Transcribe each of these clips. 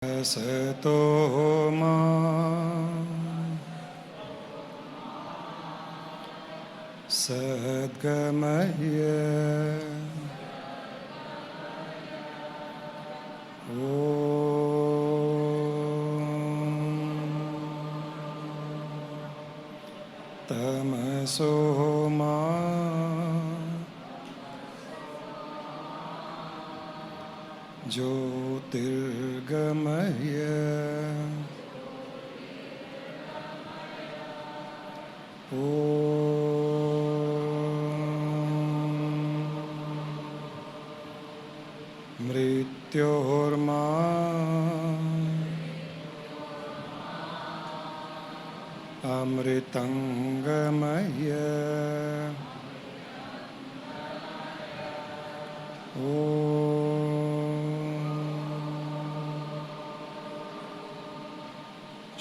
सतो मा सद्गमय तमसो मा ज्योतिर्गमय मृत्योर्मा अमृतंगमय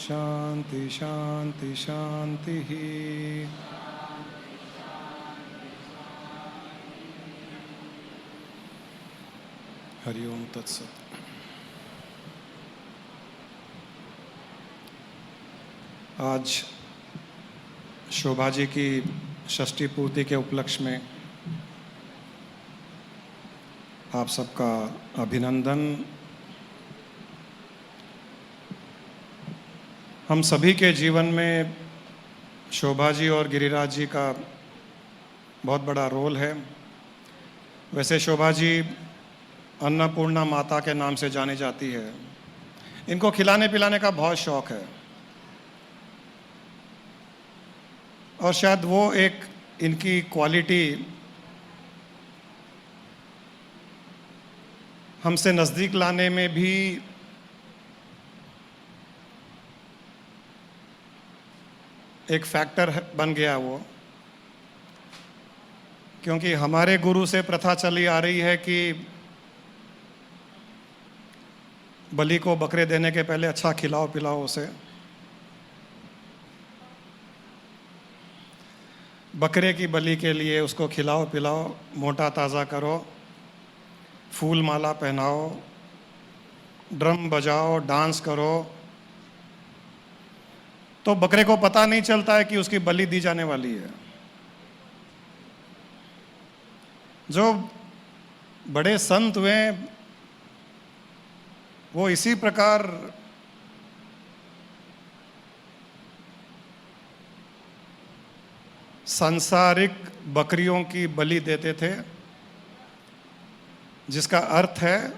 शांति शांति शांति ही। हरिओम तत्सत। आज शोभा जी की षष्ठी पूर्ति के उपलक्ष्य में आप सबका अभिनंदन। हम सभी के जीवन में शोभा जी और गिरिराज जी का बहुत बड़ा रोल है। वैसे शोभा जी अन्नपूर्णा माता के नाम से जानी जाती है। इनको खिलाने पिलाने का बहुत शौक है और शायद वो एक इनकी क्वालिटी हमसे नज़दीक लाने में भी एक फैक्टर बन गया वो, क्योंकि हमारे गुरु से प्रथा चली आ रही है कि बलि को बकरे देने के पहले अच्छा खिलाओ पिलाओ उसे। बकरे की बलि के लिए उसको खिलाओ पिलाओ, मोटा ताज़ा करो, फूल माला पहनाओ, ड्रम बजाओ, डांस करो, तो बकरे को पता नहीं चलता है कि उसकी बलि दी जाने वाली है। जो बड़े संत हुए वो इसी प्रकार सांसारिक बकरियों की बलि देते थे, जिसका अर्थ है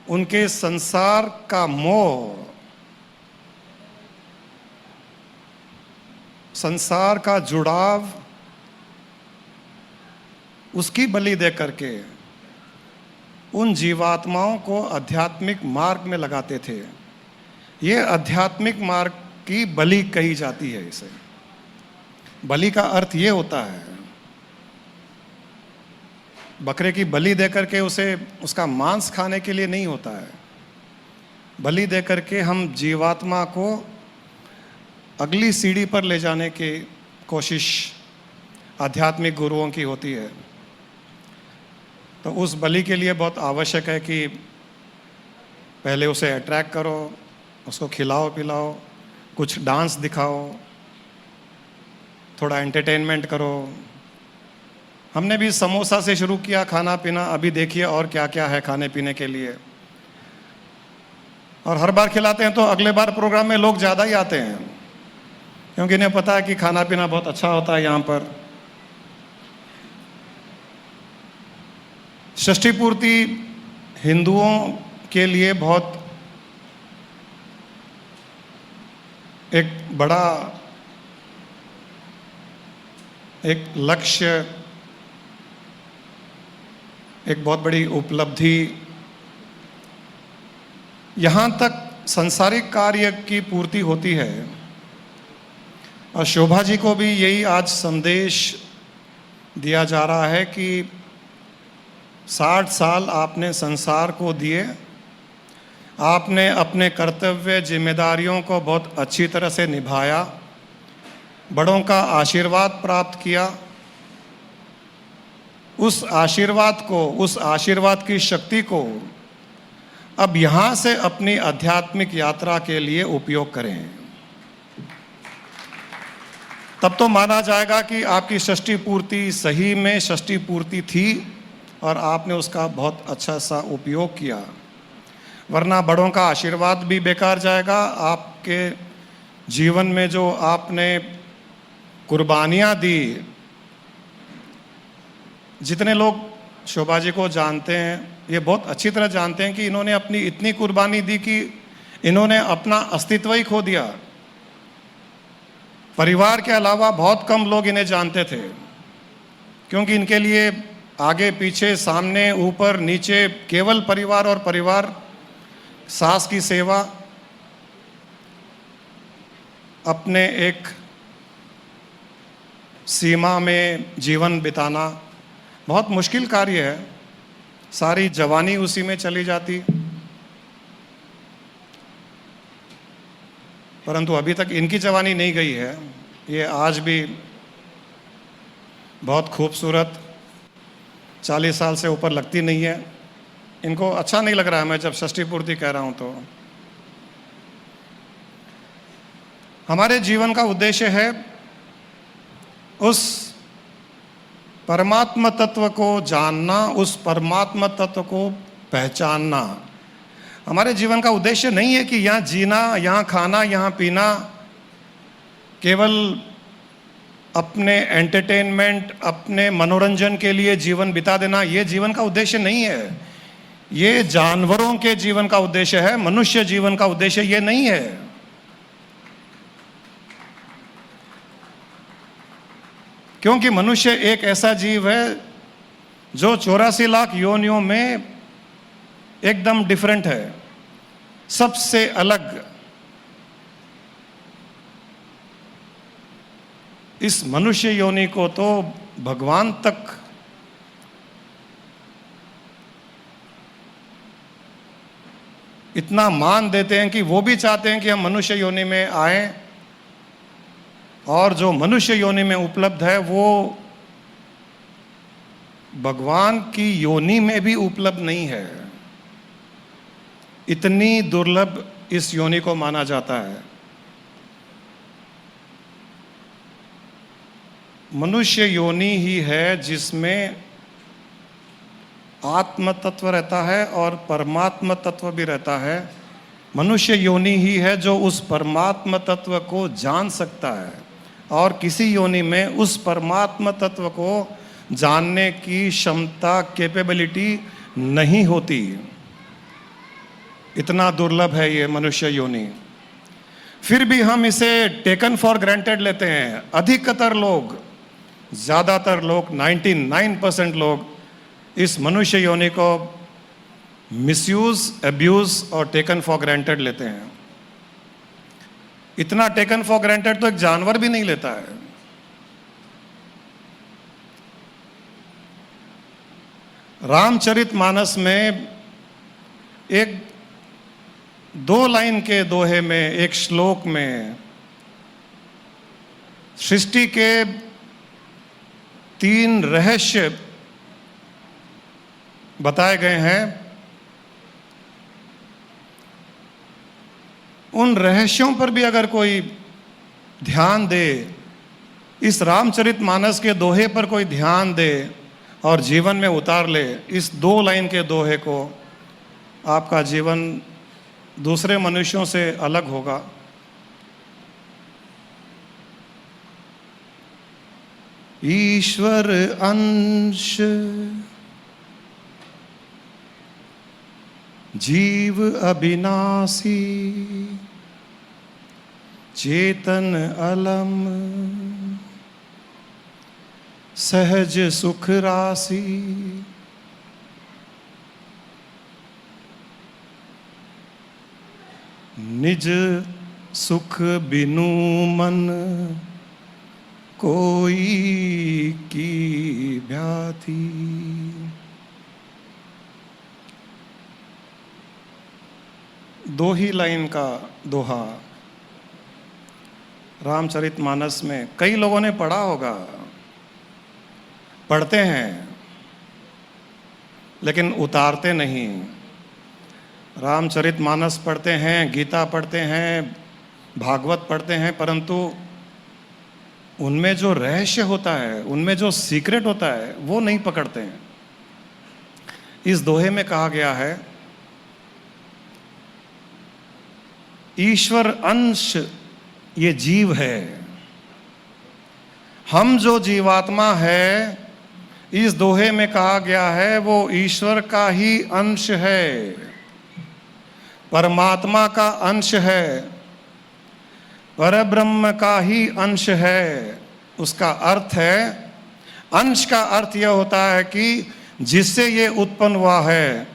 उनके संसार का मोह, संसार का जुड़ाव, उसकी बलि दे करके उन जीवात्माओं को आध्यात्मिक मार्ग में लगाते थे। ये आध्यात्मिक मार्ग की बलि कही जाती है। इसे बलि का अर्थ ये होता है, बकरे की बलि दे करके उसे उसका मांस खाने के लिए नहीं होता है। बलि दे करके हम जीवात्मा को अगली सीढ़ी पर ले जाने की कोशिश आध्यात्मिक गुरुओं की होती है। तो उस बलि के लिए बहुत आवश्यक है कि पहले उसे अट्रैक्ट करो, उसको खिलाओ पिलाओ, कुछ डांस दिखाओ, थोड़ा एंटरटेनमेंट करो। हमने भी समोसा से शुरू किया खाना पीना, अभी देखिए और क्या क्या है खाने पीने के लिए। और हर बार खिलाते हैं तो अगले बार प्रोग्राम में लोग ज़्यादा ही आते हैं, क्योंकि इन्हें पता है कि खाना पीना बहुत अच्छा होता है यहाँ पर। षष्ठी पूर्ति हिंदुओं के लिए बहुत एक बड़ा एक लक्ष्य, एक बहुत बड़ी उपलब्धि। यहाँ तक सांसारिक कार्य की पूर्ति होती है और शोभा जी को भी यही आज संदेश दिया जा रहा है कि 60 साल आपने संसार को दिए, आपने अपने कर्तव्य जिम्मेदारियों को बहुत अच्छी तरह से निभाया, बड़ों का आशीर्वाद प्राप्त किया, उस आशीर्वाद को, उस आशीर्वाद की शक्ति को अब यहाँ से अपनी आध्यात्मिक यात्रा के लिए उपयोग करें। तब तो माना जाएगा कि आपकी षष्ठी पूर्ति सही में षष्ठी पूर्ति थी और आपने उसका बहुत अच्छा सा उपयोग किया, वरना बड़ों का आशीर्वाद भी बेकार जाएगा। आपके जीवन में जो आपने कुर्बानियाँ दी, जितने लोग शोभा जी को जानते हैं ये बहुत अच्छी तरह जानते हैं कि इन्होंने अपनी इतनी कुर्बानी दी कि इन्होंने अपना अस्तित्व ही खो दिया। परिवार के अलावा बहुत कम लोग इन्हें जानते थे, क्योंकि इनके लिए आगे पीछे सामने ऊपर नीचे केवल परिवार और परिवार, सास की सेवा, अपने एक सीमा में जीवन बिताना बहुत मुश्किल कार्य है। सारी जवानी उसी में चली जाती, परंतु अभी तक इनकी जवानी नहीं गई है। ये आज भी बहुत खूबसूरत, 40 साल से ऊपर लगती नहीं है। इनको अच्छा नहीं लग रहा है मैं जब षष्ठी पूर्ति कह रहा हूं तो। हमारे जीवन का उद्देश्य है उस परमात्मा तत्व को जानना, उस परमात्मा तत्व को पहचानना। हमारे जीवन का उद्देश्य नहीं है कि यहाँ जीना, यहाँ खाना, यहाँ पीना, केवल अपने एंटरटेनमेंट, अपने मनोरंजन के लिए जीवन बिता देना। ये जीवन का उद्देश्य नहीं है। ये जानवरों के जीवन का उद्देश्य है, मनुष्य जीवन का उद्देश्य ये नहीं है। क्योंकि मनुष्य एक ऐसा जीव है जो 84 लाख योनियों में एकदम डिफरेंट है, सबसे अलग। इस मनुष्य योनि को तो भगवान तक इतना मान देते हैं कि वो भी चाहते हैं कि हम मनुष्य योनि में आएं, और जो मनुष्य योनि में उपलब्ध है वो भगवान की योनि में भी उपलब्ध नहीं है। इतनी दुर्लभ इस योनि को माना जाता है। मनुष्य योनि ही है जिसमें आत्म तत्व रहता है और परमात्मा तत्व भी रहता है। मनुष्य योनि ही है जो उस परमात्मा तत्व को जान सकता है, और किसी योनि में उस परमात्मा तत्व को जानने की क्षमता, कैपेबिलिटी नहीं होती। इतना दुर्लभ है ये मनुष्य योनि। फिर भी हम इसे टेकन फॉर ग्रांटेड लेते हैं। अधिकतर लोग, ज़्यादातर लोग, 99% लोग इस मनुष्य योनि को मिसयूज, अब्यूज और टेकन फॉर ग्रांटेड लेते हैं। इतना टेकन फॉर ग्रांटेड तो एक जानवर भी नहीं लेता है। रामचरितमानस में एक 2 लाइन के दोहे में, एक श्लोक में सृष्टि के 3 रहस्य बताए गए हैं। उन रहस्यों पर भी अगर कोई ध्यान दे, इस रामचरितमानस के दोहे पर कोई ध्यान दे और जीवन में उतार ले इस 2 लाइन के दोहे को, आपका जीवन दूसरे मनुष्यों से अलग होगा। ईश्वर अंश जीव अविनाशी, चेतन अलम सहज सुख राशि। निज सुख बिनु मन कोई की भ्याति। दो ही लाइन का दोहा रामचरितमानस में। कई लोगों ने पढ़ा होगा, पढ़ते हैं लेकिन उतारते नहीं। रामचरितमानस पढ़ते हैं, गीता पढ़ते हैं, भागवत पढ़ते हैं, परंतु उनमें जो रहस्य होता है, उनमें जो सीक्रेट होता है, वो नहीं पकड़ते हैं। इस दोहे में कहा गया है, ईश्वर अंश ये जीव है। हम जो जीवात्मा है, इस दोहे में कहा गया है, वो ईश्वर का ही अंश है, परमात्मा का अंश है, परब्रह्म का ही अंश है। उसका अर्थ है, अंश का अर्थ यह होता है कि जिससे ये उत्पन्न हुआ है,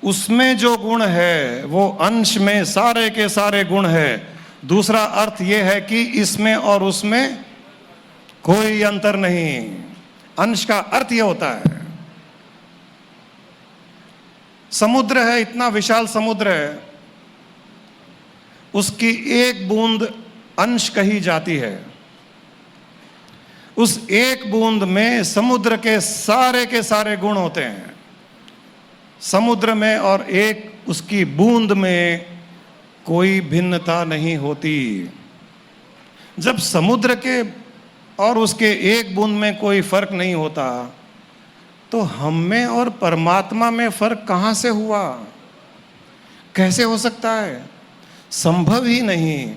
उसमें जो गुण है वो अंश में सारे के सारे गुण है। दूसरा अर्थ ये है कि इसमें और उसमें कोई अंतर नहीं। अंश का अर्थ यह होता है, समुद्र है, इतना विशाल समुद्र है, उसकी एक बूंद अंश कही जाती है। उस एक बूंद में समुद्र के सारे गुण होते हैं। समुद्र में और एक उसकी बूंद में कोई भिन्नता नहीं होती। जब समुद्र के और उसके एक बूंद में कोई फर्क नहीं होता, तो हम में और परमात्मा में फर्क कहां से हुआ? कैसे हो सकता है? संभव ही नहीं।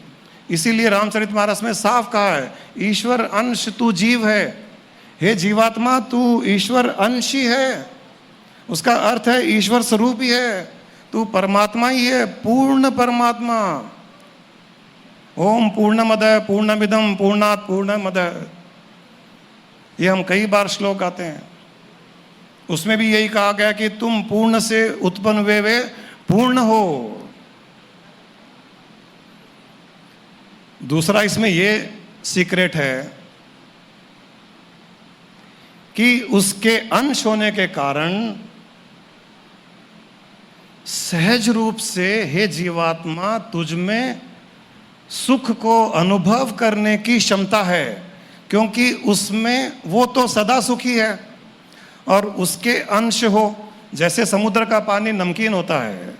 इसीलिए रामचरितमानस में साफ कहा है, ईश्वर अंश तू जीव है। हे जीवात्मा, तू ईश्वर अंश ही है। उसका अर्थ है ईश्वर स्वरूप ही है, तू परमात्मा ही है, पूर्ण परमात्मा। ओम पूर्णमदः पूर्णमिदं पूर्णात् पूर्णमदः, ये हम कई बार श्लोक गाते हैं। उसमें भी यही कहा गया कि तुम पूर्ण से उत्पन्न हुए वे पूर्ण हो। दूसरा इसमें ये सीक्रेट है कि उसके अंश होने के कारण सहज रूप से, हे जीवात्मा, तुझ में सुख को अनुभव करने की क्षमता है, क्योंकि उसमें वो तो सदा सुखी है और उसके अंश हो। जैसे समुद्र का पानी नमकीन होता है,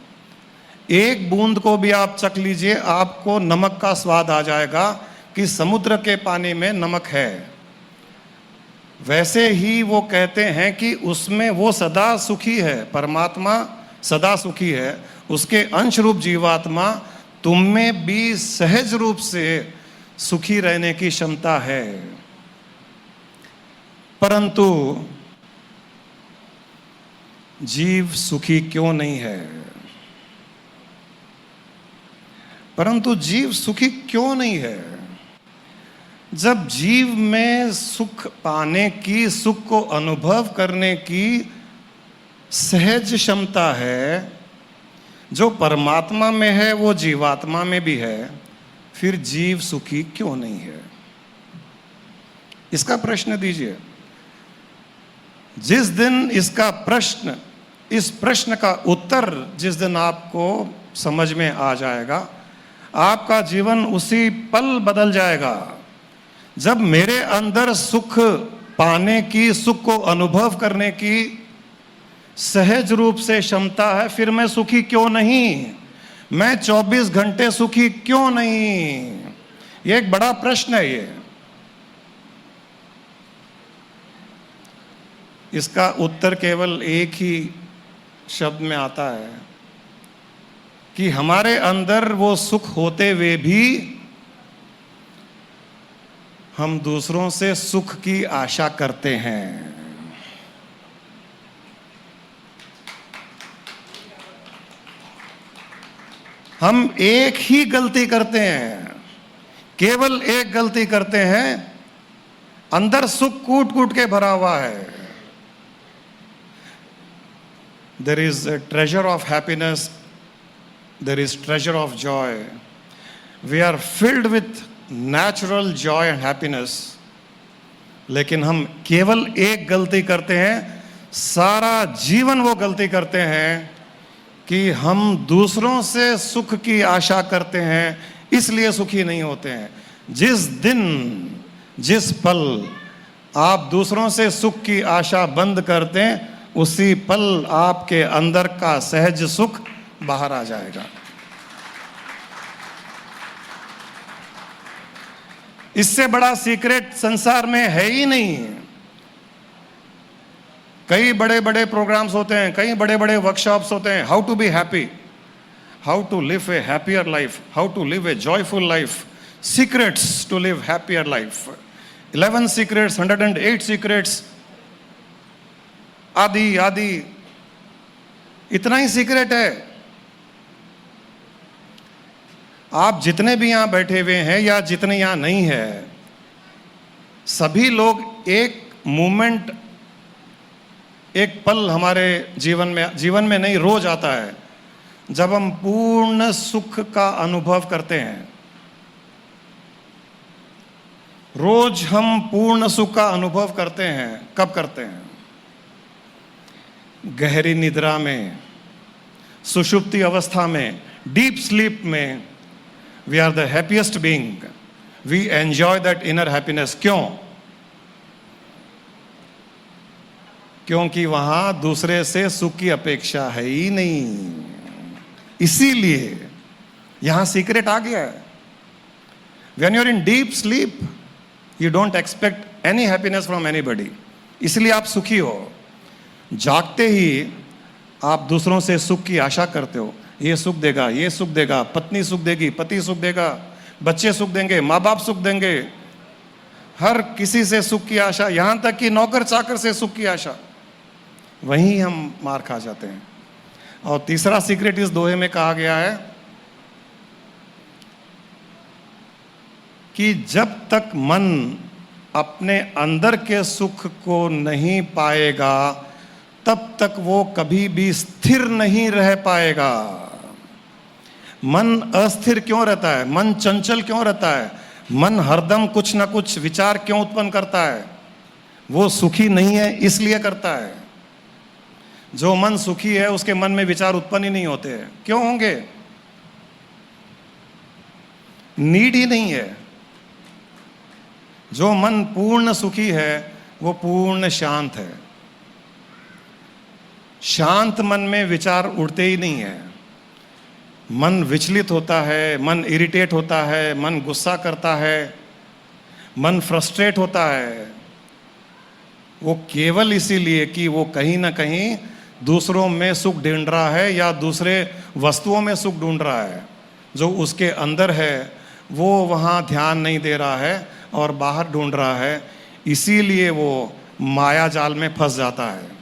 एक बूंद को भी आप चख लीजिए, आपको नमक का स्वाद आ जाएगा कि समुद्र के पानी में नमक है। वैसे ही वो कहते हैं कि उसमें वो सदा सुखी है, परमात्मा सदा सुखी है। उसके अंश रूप जीवात्मा तुम में भी सहज रूप से सुखी रहने की क्षमता है। परंतु जीव सुखी क्यों नहीं है? परंतु जीव सुखी क्यों नहीं है? जब जीव में सुख पाने की, सुख को अनुभव करने की सहज क्षमता है, जो परमात्मा में है वो जीवात्मा में भी है, फिर जीव सुखी क्यों नहीं है? इसका प्रश्न दीजिए। जिस दिन इसका प्रश्न, इस प्रश्न का उत्तर जिस दिन आपको समझ में आ जाएगा, आपका जीवन उसी पल बदल जाएगा। जब मेरे अंदर सुख पाने की, सुख को अनुभव करने की सहज रूप से क्षमता है, फिर मैं सुखी क्यों नहीं? मैं 24 घंटे सुखी क्यों नहीं? ये एक बड़ा प्रश्न है। ये इसका उत्तर केवल एक ही शब्द में आता है कि हमारे अंदर वो सुख होते हुए भी हम दूसरों से सुख की आशा करते हैं। हम एक ही गलती करते हैं, केवल एक गलती करते हैं। अंदर सुख कूट कूट के भरा हुआ है। There is a treasure of happiness, there is treasure of joy. We are filled with natural joy and happiness. लेकिन हम केवल एक गलती करते हैं, सारा जीवन वो गलती करते हैं कि हम दूसरों से सुख की आशा करते हैं, इसलिए सुखी नहीं होते हैं। जिस दिन, जिस पल आप दूसरों से सुख की आशा बंद करते हैं, उसी पल आपके अंदर का सहज सुख बाहर आ जाएगा। इससे बड़ा सीक्रेट संसार में है ही नहीं। कई बड़े बड़े प्रोग्राम्स होते हैं, कई बड़े बड़े वर्कशॉप्स होते हैं, how to be happy, how to live a happier life, how to live a joyful life, secrets to live happier life, 11 secrets, 108 secrets, आदि आदि, इतना ही सीक्रेट है। आप जितने भी यहां बैठे हुए हैं या जितने यहां नहीं है, सभी लोग एक मोमेंट, एक पल हमारे जीवन में नहीं, रोज आता है जब हम पूर्ण सुख का अनुभव करते हैं। रोज हम पूर्ण सुख का अनुभव करते हैं। कब करते हैं? गहरी निद्रा में, सुषुप्ति अवस्था में, डीप स्लीप में। We are the happiest being, we enjoy that inner happiness. क्यों? क्योंकि वहां दूसरे से सुख की अपेक्षा है ही नहीं, इसीलिए यहां सीक्रेट आ गया है। When you are in deep sleep you don't expect any happiness from anybody, इसलिए आप सुखी हो। जागते ही आप दूसरों से सुख की आशा करते हो, ये सुख देगा, ये सुख देगा, पत्नी सुख देगी, पति सुख देगा, बच्चे सुख देंगे, माँ बाप सुख देंगे, हर किसी से सुख की आशा, यहां तक कि नौकर चाकर से सुख की आशा। वहीं हम मार खा जाते हैं। और तीसरा सीक्रेट इस दोहे में कहा गया है कि जब तक मन अपने अंदर के सुख को नहीं पाएगा तब तक वो कभी भी स्थिर नहीं रह पाएगा। मन अस्थिर क्यों रहता है? मन चंचल क्यों रहता है? मन हरदम कुछ ना कुछ विचार क्यों उत्पन्न करता है? वो सुखी नहीं है इसलिए करता है। जो मन सुखी है उसके मन में विचार उत्पन्न ही नहीं होते हैं। क्यों होंगे? नीड ही नहीं है। जो मन पूर्ण सुखी है वो पूर्ण शांत है। शांत मन में विचार उड़ते ही नहीं है। मन विचलित होता है, मन इरिटेट होता है, मन गुस्सा करता है, मन फ्रस्ट्रेट होता है। वो केवल इसीलिए कि वो कहीं ना कहीं दूसरों में सुख ढूंढ रहा है या दूसरे वस्तुओं में सुख ढूंढ रहा है। जो उसके अंदर है वो वहाँ ध्यान नहीं दे रहा है और बाहर ढूंढ रहा है, इसीलिए वो माया जाल में फंस जाता है।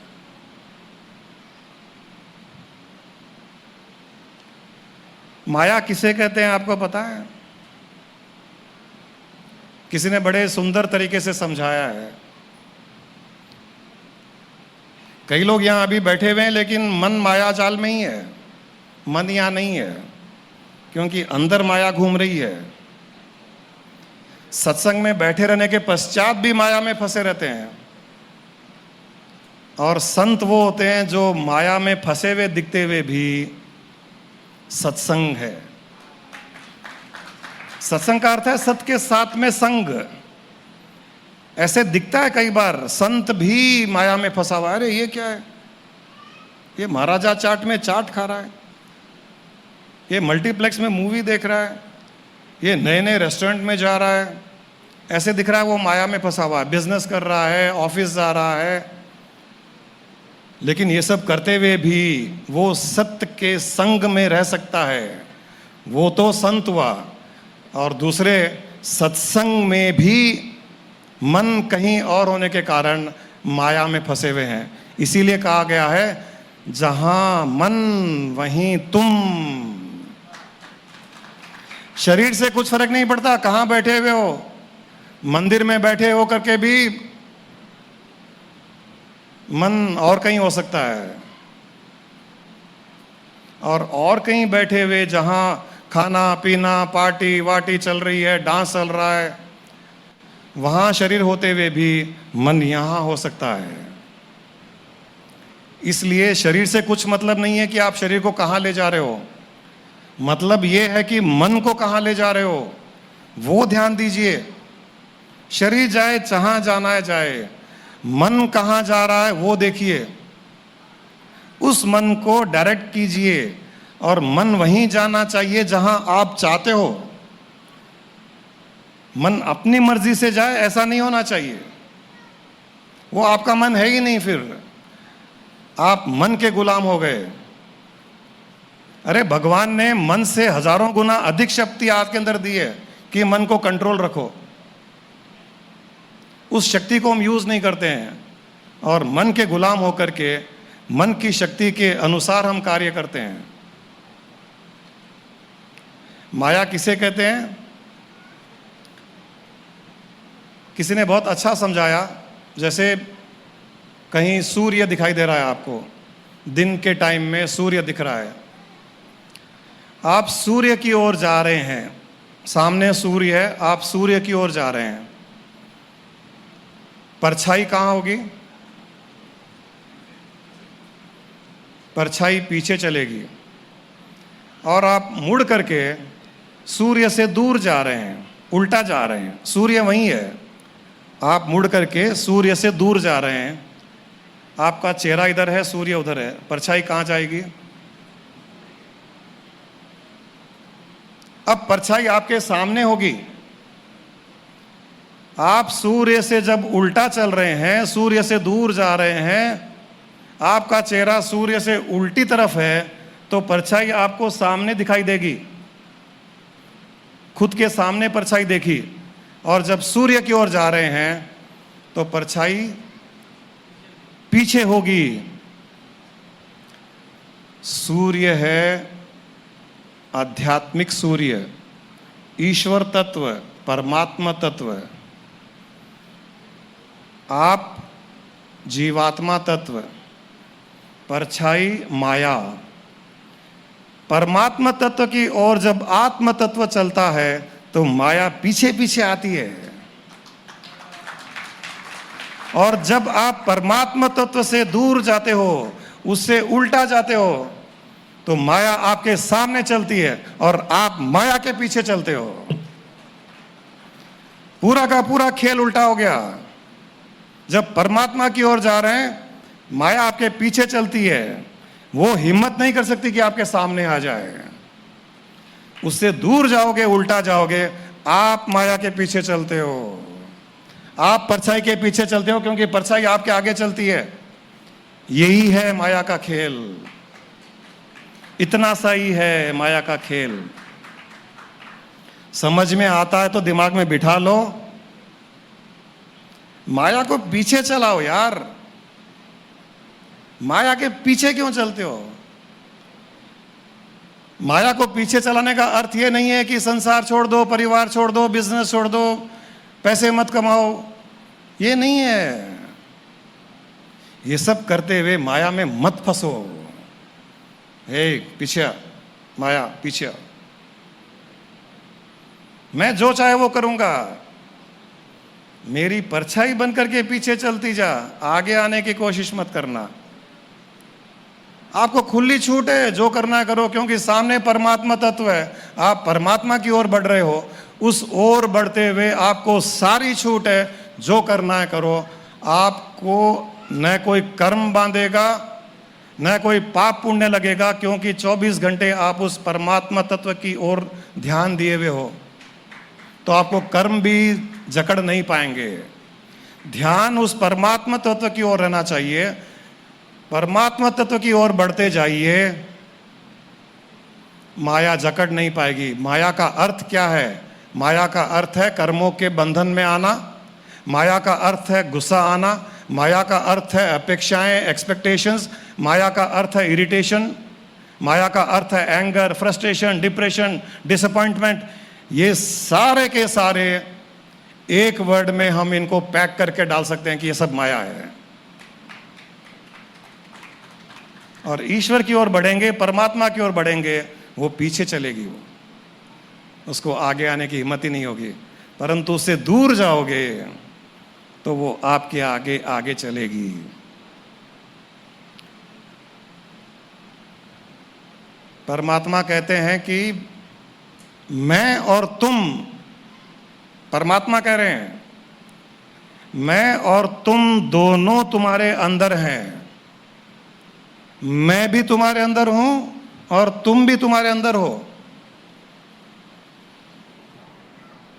माया किसे कहते हैं आपको पता है? किसी ने बड़े सुंदर तरीके से समझाया है। कई लोग यहां अभी बैठे हुए हैं लेकिन मन माया जाल में ही है। मन यहां नहीं है क्योंकि अंदर माया घूम रही है। सत्संग में बैठे रहने के पश्चात भी माया में फंसे रहते हैं। और संत वो होते हैं जो माया में फंसे हुए दिखते हुए भी सत्संग है। सत्संग का अर्थ है सत्य के साथ में संग। ऐसे दिखता है कई बार संत भी माया में फंसा हुआ है। अरे ये क्या है? ये महाराजा चाट में चाट खा रहा है, ये मल्टीप्लेक्स में मूवी देख रहा है, ये नए नए रेस्टोरेंट में जा रहा है। ऐसे दिख रहा है वो माया में फंसा हुआ है, बिजनेस कर रहा है, ऑफिस जा रहा है। लेकिन ये सब करते हुए भी वो सत्य के संग में रह सकता है। वो तो संत हुआ। और दूसरे सत्संग में भी मन कहीं और होने के कारण माया में फंसे हुए हैं। इसीलिए कहा गया है जहां मन वहीं तुम। शरीर से कुछ फर्क नहीं पड़ता कहां बैठे हुए हो। मंदिर में बैठे हो करके भी मन और कहीं हो सकता है, और कहीं बैठे हुए जहां खाना पीना पार्टी वार्टी चल रही है, डांस चल रहा है, वहां शरीर होते हुए भी मन यहां हो सकता है। इसलिए शरीर से कुछ मतलब नहीं है कि आप शरीर को कहां ले जा रहे हो। मतलब यह है कि मन को कहां ले जा रहे हो, वो ध्यान दीजिए। शरीर जाए जहां जाना है जाए, मन कहां जा रहा है वो देखिए। उस मन को डायरेक्ट कीजिए। और मन वहीं जाना चाहिए जहां आप चाहते हो। मन अपनी मर्जी से जाए ऐसा नहीं होना चाहिए, वो आपका मन है ही नहीं, फिर आप मन के गुलाम हो गए। अरे भगवान ने मन से हजारों गुना अधिक शक्ति आपके अंदर दी है कि मन को कंट्रोल रखो। उस शक्ति को हम यूज नहीं करते हैं और मन के गुलाम होकर के मन की शक्ति के अनुसार हम कार्य करते हैं। माया किसे कहते हैं? किसी ने बहुत अच्छा समझाया, जैसे कहीं सूर्य दिखाई दे रहा है आपको, दिन के टाइम में सूर्य दिख रहा है, आप सूर्य की ओर जा रहे हैं, सामने सूर्य है, आप सूर्य की ओर जा रहे हैं, परछाई कहाँ होगी? परछाई पीछे चलेगी और आप मुड़ करके सूर्य से दूर जा रहे हैं, उल्टा जा रहे हैं। सूर्य वहीं है, आप मुड़ करके सूर्य से दूर जा रहे हैं, आपका चेहरा इधर है, सूर्य उधर है, परछाई कहाँ जाएगी? अब परछाई आपके सामने होगी। आप सूर्य से जब उल्टा चल रहे हैं, सूर्य से दूर जा रहे हैं, आपका चेहरा सूर्य से उल्टी तरफ है, तो परछाई आपको सामने दिखाई देगी। खुद के सामने परछाई देखी, और जब सूर्य की ओर जा रहे हैं तो परछाई पीछे होगी। सूर्य है आध्यात्मिक सूर्य, ईश्वर तत्व, परमात्मा तत्व। आप जीवात्मा तत्व, परछाई माया। परमात्मा तत्व की ओर जब आत्म तत्व चलता है तो माया पीछे पीछे आती है, और जब आप परमात्मा तत्व से दूर जाते हो, उससे उल्टा जाते हो, तो माया आपके सामने चलती है और आप माया के पीछे चलते हो। पूरा का पूरा खेल उल्टा हो गया। जब परमात्मा की ओर जा रहे हैं, माया आपके पीछे चलती है, वो हिम्मत नहीं कर सकती कि आपके सामने आ जाए। उससे दूर जाओगे, उल्टा जाओगे, आप माया के पीछे चलते हो, आप परछाई के पीछे चलते हो, क्योंकि परछाई आपके आगे चलती है। यही है माया का खेल, इतना सा ही है माया का खेल। समझ में आता है तो दिमाग में बिठा लो, माया को पीछे चलाओ यार। माया के पीछे क्यों चलते हो? माया को पीछे चलाने का अर्थ ये नहीं है कि संसार छोड़ दो, परिवार छोड़ दो, बिजनेस छोड़ दो, पैसे मत कमाओ, ये नहीं है। ये सब करते हुए माया में मत फंसो। हे पीछे, माया पीछे, मैं जो चाहे वो करूंगा। मेरी परछाई बनकर के पीछे चलती जा, आगे आने की कोशिश मत करना। आपको खुली छूट है, जो करना है करो, क्योंकि सामने परमात्मा तत्व है। आप परमात्मा की ओर बढ़ रहे हो, उस ओर बढ़ते हुए आपको सारी छूट है, जो करना है करो। आपको न कोई कर्म बांधेगा, न कोई पाप पुण्य लगेगा, क्योंकि 24 घंटे आप उस परमात्मा तत्व की ओर ध्यान दिए हुए हो, तो आपको कर्म भी जकड़ नहीं पाएंगे। ध्यान उस परमात्मा तत्व की ओर रहना चाहिए। परमात्मा तत्व की ओर बढ़ते जाइए, माया जकड़ नहीं पाएगी। माया का अर्थ क्या है? माया का अर्थ है कर्मों के बंधन में आना, माया का अर्थ है गुस्सा आना, माया का अर्थ है अपेक्षाएं, एक्सपेक्टेशंस, माया का अर्थ है इरिटेशन, माया का अर्थ है एंगर, फ्रस्ट्रेशन, डिप्रेशन, डिसअपॉइंटमेंट। ये सारे के सारे एक वर्ड में हम इनको पैक करके डाल सकते हैं कि ये सब माया है। और ईश्वर की ओर बढ़ेंगे, परमात्मा की ओर बढ़ेंगे, वो पीछे चलेगी, वो उसको आगे आने की हिम्मत ही नहीं होगी। परंतु उससे दूर जाओगे तो वो आपके आगे आगे चलेगी। परमात्मा कहते हैं कि मैं और तुम, परमात्मा कह रहे हैं मैं और तुम दोनों तुम्हारे अंदर हैं, मैं भी तुम्हारे अंदर हूं और तुम भी तुम्हारे अंदर हो।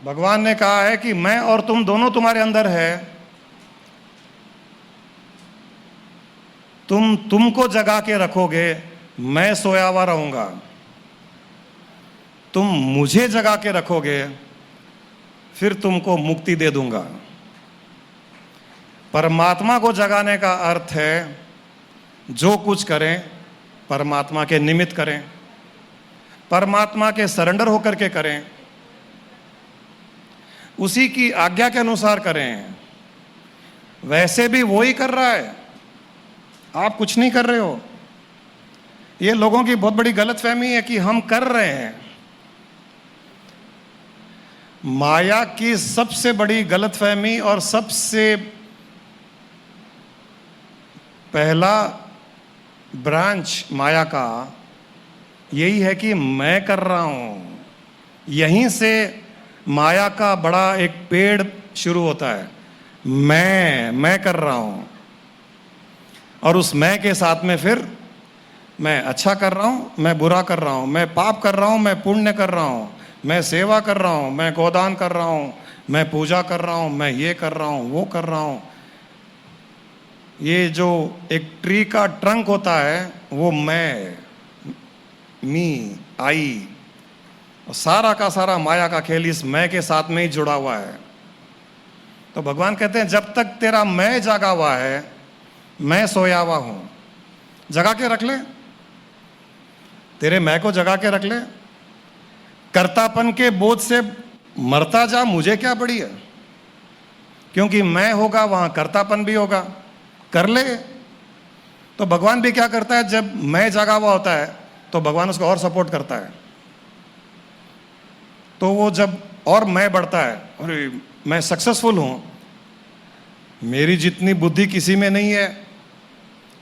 भगवान ने कहा है कि मैं और तुम दोनों तुम्हारे अंदर है। तुमको जगा के रखोगे, मैं सोया हुआ रहूंगा। तुम मुझे जगा के रखोगे, फिर तुमको मुक्ति दे दूंगा। परमात्मा को जगाने का अर्थ है जो कुछ करें परमात्मा के निमित्त करें, परमात्मा के सरेंडर होकर के करें, उसी की आज्ञा के अनुसार करें। वैसे भी वो ही कर रहा है, आप कुछ नहीं कर रहे हो। ये लोगों की बहुत बड़ी गलतफहमी है कि हम कर रहे हैं। माया की सबसे बड़ी गलतफहमी और सबसे पहला ब्रांच माया का यही है कि मैं कर रहा हूं। यहीं से माया का बड़ा एक पेड़ शुरू होता है। मैं कर रहा हूं, और उस मैं के साथ में फिर मैं अच्छा कर रहा हूं, मैं बुरा कर रहा हूं, मैं पाप कर रहा हूं, मैं पुण्य कर रहा हूं, मैं सेवा कर रहा हूं, मैं गोदान कर रहा हूं, मैं पूजा कर रहा हूं, मैं ये कर रहा हूं, वो कर रहा हूं। ये जो एक ट्री का ट्रंक होता है वो मैं, मी, आई, और सारा का सारा माया का खेल इस मैं के साथ में ही जुड़ा हुआ है। तो भगवान कहते हैं जब तक तेरा मैं जागा हुआ है, मैं सोया हुआ हूं। जगा के रख ले, तेरे मैं को जगा के रख ले। कर्तापन के बोझ से मरता जा, मुझे क्या पड़ी है, क्योंकि मैं होगा वहां कर्तापन भी होगा। कर ले। तो भगवान भी क्या करता है, जब मैं जागा हुआ होता है तो भगवान उसको और सपोर्ट करता है। तो वो जब और मैं बढ़ता है, अरे मैं सक्सेसफुल हूं, मेरी जितनी बुद्धि किसी में नहीं है,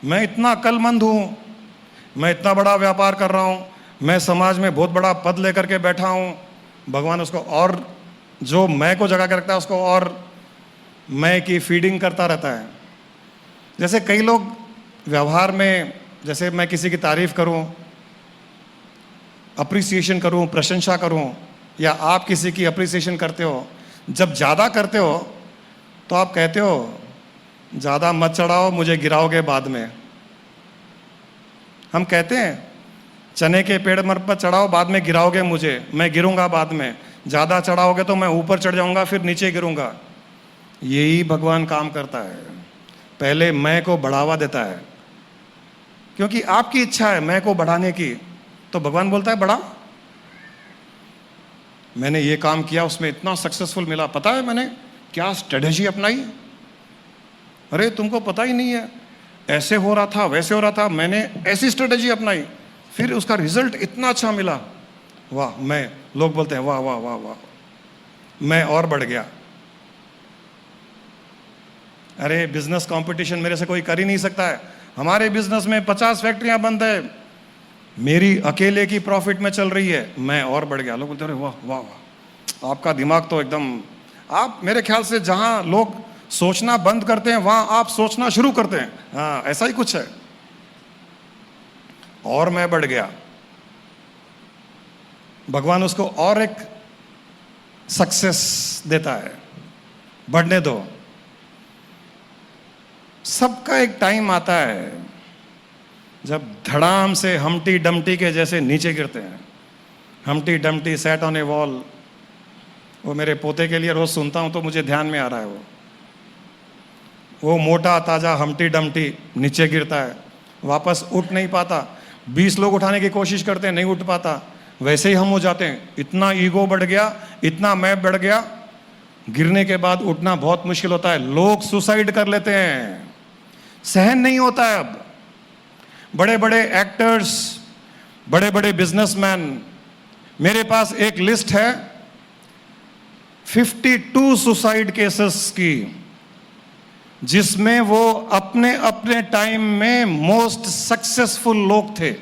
मैं इतना अक्लमंद हूं, मैं इतना बड़ा व्यापार कर रहा हूं, मैं समाज में बहुत बड़ा पद लेकर के बैठा हूं। भगवान उसको और, जो मैं को जगा के रखता है उसको और मैं की फीडिंग करता रहता है। जैसे कई लोग व्यवहार में, जैसे मैं किसी की तारीफ करूं, अप्रिसिएशन करूं, प्रशंसा करूं, या आप किसी की अप्रिसिएशन करते हो, जब ज़्यादा करते हो तो आप कहते हो ज़्यादा मत चढ़ाओ, मुझे गिराओगे बाद में। हम कहते हैं चने के पेड़ पर चढ़ाओ, बाद में गिराओगे मुझे, मैं गिरूंगा बाद में। ज़्यादा चढ़ाओगे तो मैं ऊपर चढ़ जाऊंगा, फिर नीचे गिरूंगा। यही भगवान काम करता है, पहले मैं को बढ़ावा देता है, क्योंकि आपकी इच्छा है मैं को बढ़ाने की। तो भगवान बोलता है बढ़ा, मैंने ये काम किया, उसमें इतना सक्सेसफुल मिला, पता है मैंने क्या स्ट्रेटेजी अपनाई। अरे तुमको पता ही नहीं है, ऐसे हो रहा था, वैसे हो रहा था, मैंने ऐसी स्ट्रेटेजी अपनाई, फिर उसका रिजल्ट इतना अच्छा मिला। वाह, मैं, लोग बोलते हैं वाह वाह वाह वाह, मैं और बढ़ गया। अरे बिजनेस कंपटीशन मेरे से कोई कर ही नहीं सकता है, हमारे बिजनेस में 50 फैक्ट्रियां बंद है, मेरी अकेले की प्रॉफिट में चल रही है, मैं और बढ़ गया। लोग बोलते हैं वाह वाह वाह, आपका दिमाग तो एकदम, आप मेरे ख्याल से जहां लोग सोचना बंद करते हैं वहां आप सोचना शुरू करते हैं। हाँ, ऐसा ही कुछ है। और मैं बढ़ गया, भगवान उसको और एक सक्सेस देता है, बढ़ने दो। सबका एक टाइम आता है जब धड़ाम से हमटी डमटी के जैसे नीचे गिरते हैं। हमटी Dumpty sat on A wall, वो मेरे पोते के लिए रोज सुनता हूं तो मुझे ध्यान में आ रहा है। वो मोटा ताजा हमटी डमटी नीचे गिरता है, वापस उठ नहीं पाता। 20 लोग उठाने की कोशिश करते हैं, नहीं उठ पाता। वैसे ही हम हो जाते हैं, इतना ईगो बढ़ गया, इतना मैं बढ़ गया, गिरने के बाद उठना बहुत मुश्किल होता है। लोग सुसाइड कर लेते हैं, सहन नहीं होता है। अब बड़े बड़े एक्टर्स, बड़े बड़े बिजनेसमैन, मेरे पास एक लिस्ट है 52 सुसाइड केसेस की, जिसमें वो अपने अपने टाइम में मोस्ट सक्सेसफुल लोग थे।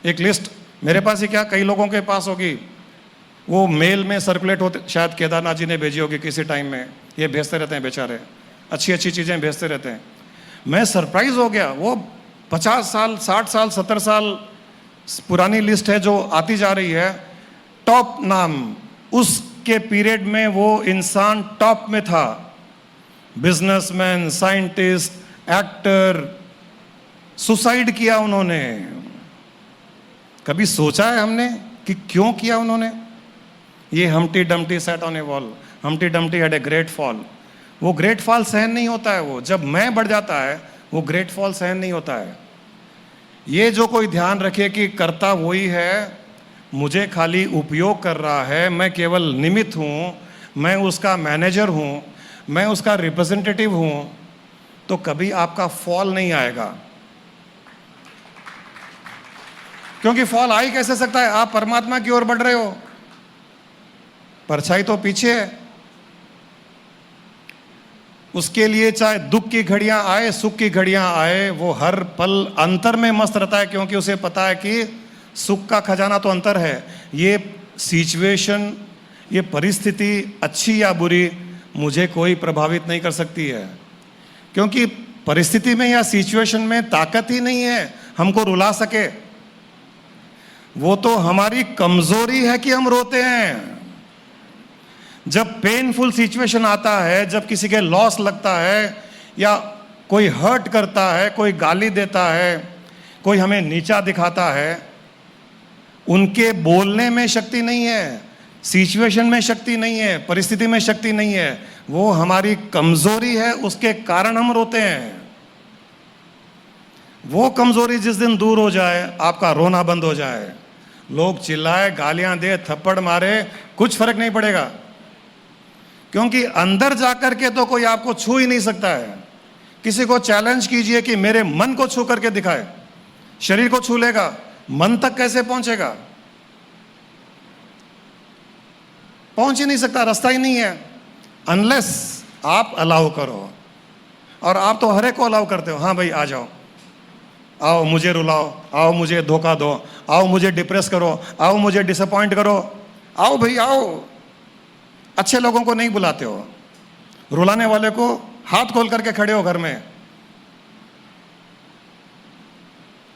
एक लिस्ट मेरे पास ही क्या, कई लोगों के पास होगी, वो मेल में सर्कुलेट होते, शायद केदारनाथ जी ने भेजी होगी किसी टाइम में। ये भेजते रहते हैं बेचारे, अच्छी अच्छी चीजें भेजते रहते हैं। मैं सरप्राइज हो गया, वो 50 साल, 60 साल, 70 साल पुरानी लिस्ट है जो आती जा रही है, टॉप नाम, उसके पीरियड में वो इंसान टॉप में था। बिजनेसमैन, साइंटिस्ट, एक्टर, सुसाइड किया उन्होंने। कभी सोचा है हमने कि क्यों किया उन्होंने? ये Humpty Dumpty sat on A wall, Humpty Dumpty had a great fall. वो ग्रेट फॉल सहन नहीं होता है। वो जब मैं बढ़ जाता है वो ग्रेट फॉल सहन नहीं होता है। ये जो कोई ध्यान रखे कि करता वही है, मुझे खाली उपयोग कर रहा है, मैं केवल निमित्त हूँ, मैं उसका मैनेजर हूँ, मैं उसका रिप्रेजेंटेटिव हूँ, तो कभी आपका फॉल नहीं आएगा। क्योंकि फॉल आ ही कैसे सकता है? आप परमात्मा की ओर बढ़ रहे हो, परछाई तो पीछे है। उसके लिए चाहे दुख की घड़ियां आए, सुख की घड़ियां आए, वो हर पल अंतर में मस्त रहता है, क्योंकि उसे पता है कि सुख का खजाना तो अंतर है। ये सिचुएशन, ये परिस्थिति अच्छी या बुरी मुझे कोई प्रभावित नहीं कर सकती है, क्योंकि परिस्थिति में या सिचुएशन में ताकत ही नहीं है हमको रुला सके। वो तो हमारी कमजोरी है कि हम रोते हैं। जब पेनफुल सिचुएशन आता है, जब किसी के लॉस लगता है, या कोई हर्ट करता है, कोई गाली देता है, कोई हमें नीचा दिखाता है, उनके बोलने में शक्ति नहीं है, सिचुएशन में शक्ति नहीं है, परिस्थिति में शक्ति नहीं है, वो हमारी कमजोरी है, उसके कारण हम रोते हैं। वो कमजोरी जिस दिन दूर हो जाए, आपका रोना बंद हो जाए, लोग चिल्लाए, गालियां दे, थप्पड़ मारे, कुछ फर्क नहीं पड़ेगा, क्योंकि अंदर जाकर के तो कोई आपको छू ही नहीं सकता है। किसी को चैलेंज कीजिए कि मेरे मन को छू करके दिखाए, शरीर को छू लेगा, मन तक कैसे पहुंचेगा? पहुंच ही नहीं सकता, रास्ता ही नहीं है, अनलेस आप अलाउ करो। और आप तो हर एक को अलाउ करते हो। हाँ भाई आ जाओ, आओ मुझे रुलाओ, आओ मुझे धोखा दो, आओ मुझे डिप्रेस करो, आओ मुझे डिसअपॉइंट करो, आओ भाई आओ। अच्छे लोगों को नहीं बुलाते हो, रुलाने वाले को हाथ खोल करके खड़े हो घर में।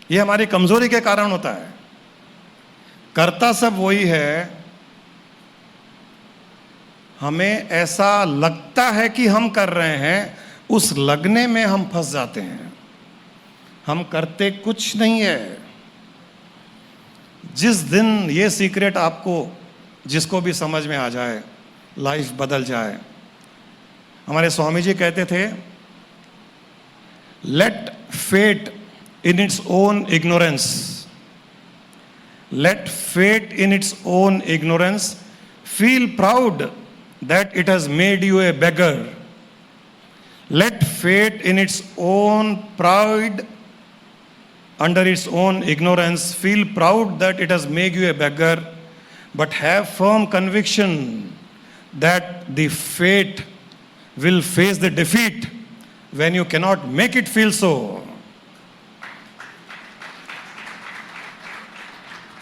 यह हमारी कमजोरी के कारण होता है। करता सब वही है, हमें ऐसा लगता है कि हम कर रहे हैं, उस लगने में हम फंस जाते हैं, हम करते कुछ नहीं है। जिस दिन ये सीक्रेट आपको, जिसको भी समझ में आ जाए, लाइफ बदल जाए। हमारे स्वामी जी कहते थे, let fate in its own ignorance, let fate in its own ignorance feel proud that it has made you a beggar, let fate in its own proud under its own ignorance feel proud that it has made you a beggar, but have firm conviction that the fate will face the defeat when you cannot make it feel so.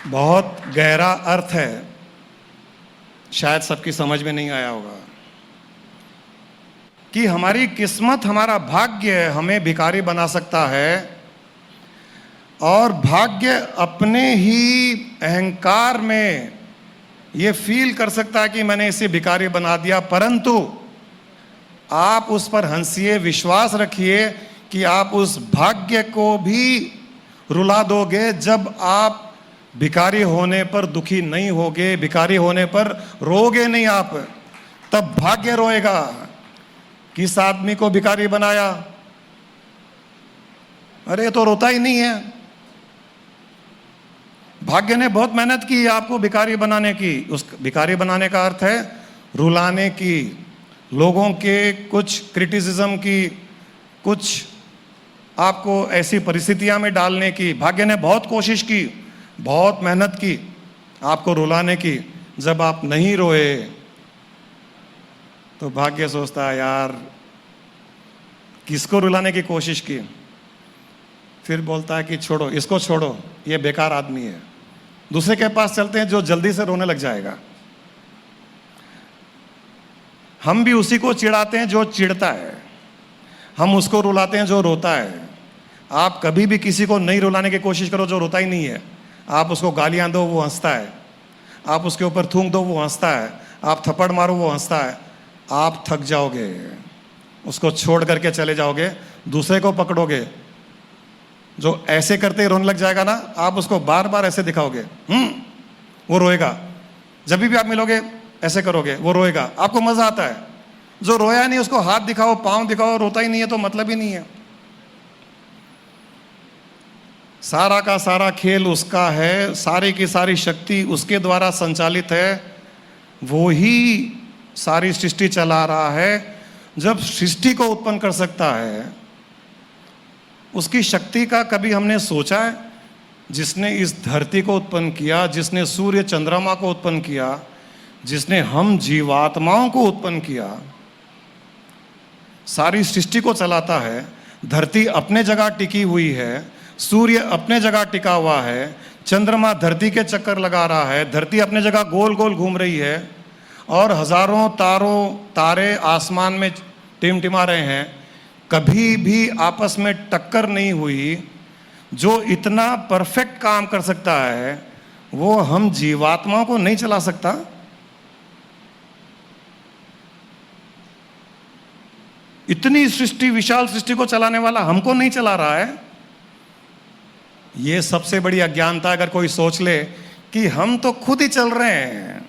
बहुत गहरा अर्थ है, शायद सबकी समझ में नहीं आया होगा, कि हमारी किस्मत, हमारा भाग्य हमें भिखारी बना सकता है, और भाग्य अपने ही अहंकार में ये फील कर सकता है कि मैंने इसे भिखारी बना दिया। परंतु आप उस पर हंसिए, विश्वास रखिए कि आप उस भाग्य को भी रुला दोगे जब आप भिखारी होने पर दुखी नहीं होगे, भिखारी होने पर रोगे नहीं आप, तब भाग्य रोएगा। किस आदमी को भिखारी बनाया? अरे तो रोता ही नहीं है। भाग्य ने बहुत मेहनत की आपको भिखारी बनाने की। उस भिखारी बनाने का अर्थ है रुलाने की, लोगों के कुछ क्रिटिसिज्म की, कुछ आपको ऐसी परिस्थितियां में डालने की। भाग्य ने बहुत कोशिश की, बहुत मेहनत की आपको रुलाने की। जब आप नहीं रोए तो भाग्य सोचता है यार किसको रुलाने की कोशिश की, फिर बोलता है कि छोड़ो इसको, छोड़ो ये बेकार आदमी है। दूसरे के पास चलते हैं जो जल्दी से रोने लग जाएगा। हम भी उसी को चिढ़ाते हैं जो चिढ़ता है, हम उसको रुलाते हैं जो रोता है। आप कभी भी किसी को नहीं रुलाने की कोशिश करो जो रोता ही नहीं है। आप उसको गालियां दो वो हंसता है, आप उसके ऊपर थूक दो वो हंसता है, आप थप्पड़ मारो वो हंसता है। आप थक जाओगे, उसको छोड़ करके चले जाओगे, दूसरे को पकड़ोगे जो ऐसे करते ही रोने लग जाएगा ना, आप उसको बार बार ऐसे दिखाओगे, वो रोएगा। जब भी आप मिलोगे ऐसे करोगे, वो रोएगा, आपको मजा आता है। जो रोया नहीं उसको हाथ दिखाओ, पांव दिखाओ, रोता ही नहीं है तो मतलब ही नहीं है। सारा का सारा खेल उसका है, सारी की सारी शक्ति उसके द्वारा संचालित है, वो ही सारी सृष्टि चला रहा है। जब सृष्टि को उत्पन्न कर सकता है, उसकी शक्ति का कभी हमने सोचा है? जिसने इस धरती को उत्पन्न किया, जिसने सूर्य चंद्रमा को उत्पन्न किया, जिसने हम जीवात्माओं को उत्पन्न किया, सारी सृष्टि को चलाता है। धरती अपने जगह टिकी हुई है, सूर्य अपने जगह टिका हुआ है, चंद्रमा धरती के चक्कर लगा रहा है, धरती अपने जगह गोल गोल घूम रही है, और हजारों तारे आसमान में टिमटिमा रहे हैं। कभी भी आपस में टक्कर नहीं हुई। जो इतना परफेक्ट काम कर सकता है वो हम जीवात्माओं को नहीं चला सकता? इतनी सृष्टि, विशाल सृष्टि को चलाने वाला हमको नहीं चला रहा है? ये सबसे बड़ी अज्ञानता। अगर कोई सोच ले कि हम तो खुद ही चल रहे हैं,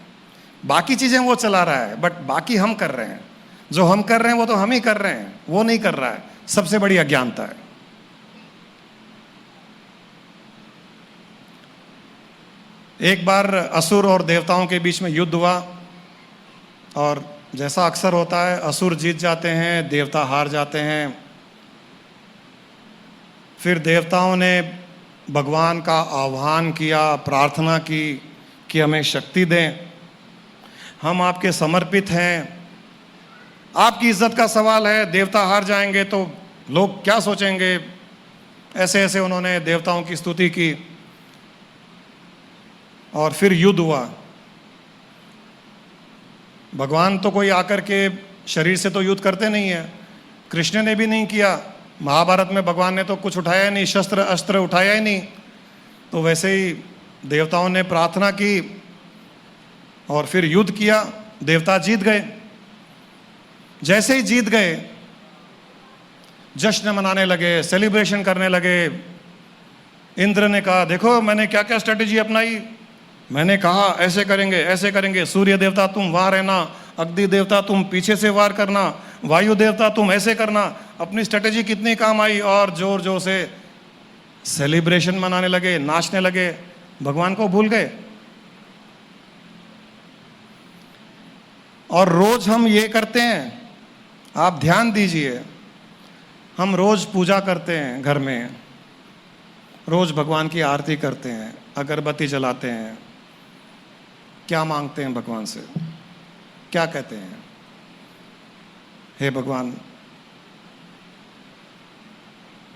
बाकी चीजें वो चला रहा है, बट बाकी हम कर रहे हैं, जो हम कर रहे हैं वो तो हम ही कर रहे हैं, वो नहीं कर रहा है, सबसे बड़ी अज्ञानता है। एक बार असुर और देवताओं के बीच में युद्ध हुआ, और जैसा अक्सर होता है असुर जीत जाते हैं, देवता हार जाते हैं। फिर देवताओं ने भगवान का आह्वान किया, प्रार्थना की कि हमें शक्ति दें, हम आपके समर्पित हैं, आपकी इज्जत का सवाल है, देवता हार जाएंगे तो लोग क्या सोचेंगे। ऐसे ऐसे उन्होंने देवताओं की स्तुति की, और फिर युद्ध हुआ। भगवान तो कोई आकर के शरीर से तो युद्ध करते नहीं है, कृष्ण ने भी नहीं किया, महाभारत में भगवान ने तो कुछ उठाया ही नहीं, शस्त्र अस्त्र उठाया ही नहीं। तो वैसे ही देवताओं ने प्रार्थना की और फिर युद्ध किया, देवता जीत गए। जैसे ही जीत गए, जश्न मनाने लगे, सेलिब्रेशन करने लगे। इंद्र ने कहा, देखो मैंने क्या क्या स्ट्रेटेजी अपनाई, मैंने कहा ऐसे करेंगे ऐसे करेंगे, सूर्य देवता तुम वहां रहना, अग्नि देवता तुम पीछे से वार करना, वायु देवता तुम ऐसे करना। अपनी स्ट्रेटेजी कितनी काम आई, और जोर जोर से सेलिब्रेशन मनाने लगे, नाचने लगे, भगवान को भूल गए। और रोज हम ये करते हैं, आप ध्यान दीजिए, हम रोज पूजा करते हैं घर में, रोज भगवान की आरती करते हैं, अगरबत्ती जलाते हैं। क्या मांगते हैं भगवान से? क्या कहते हैं? हे भगवान,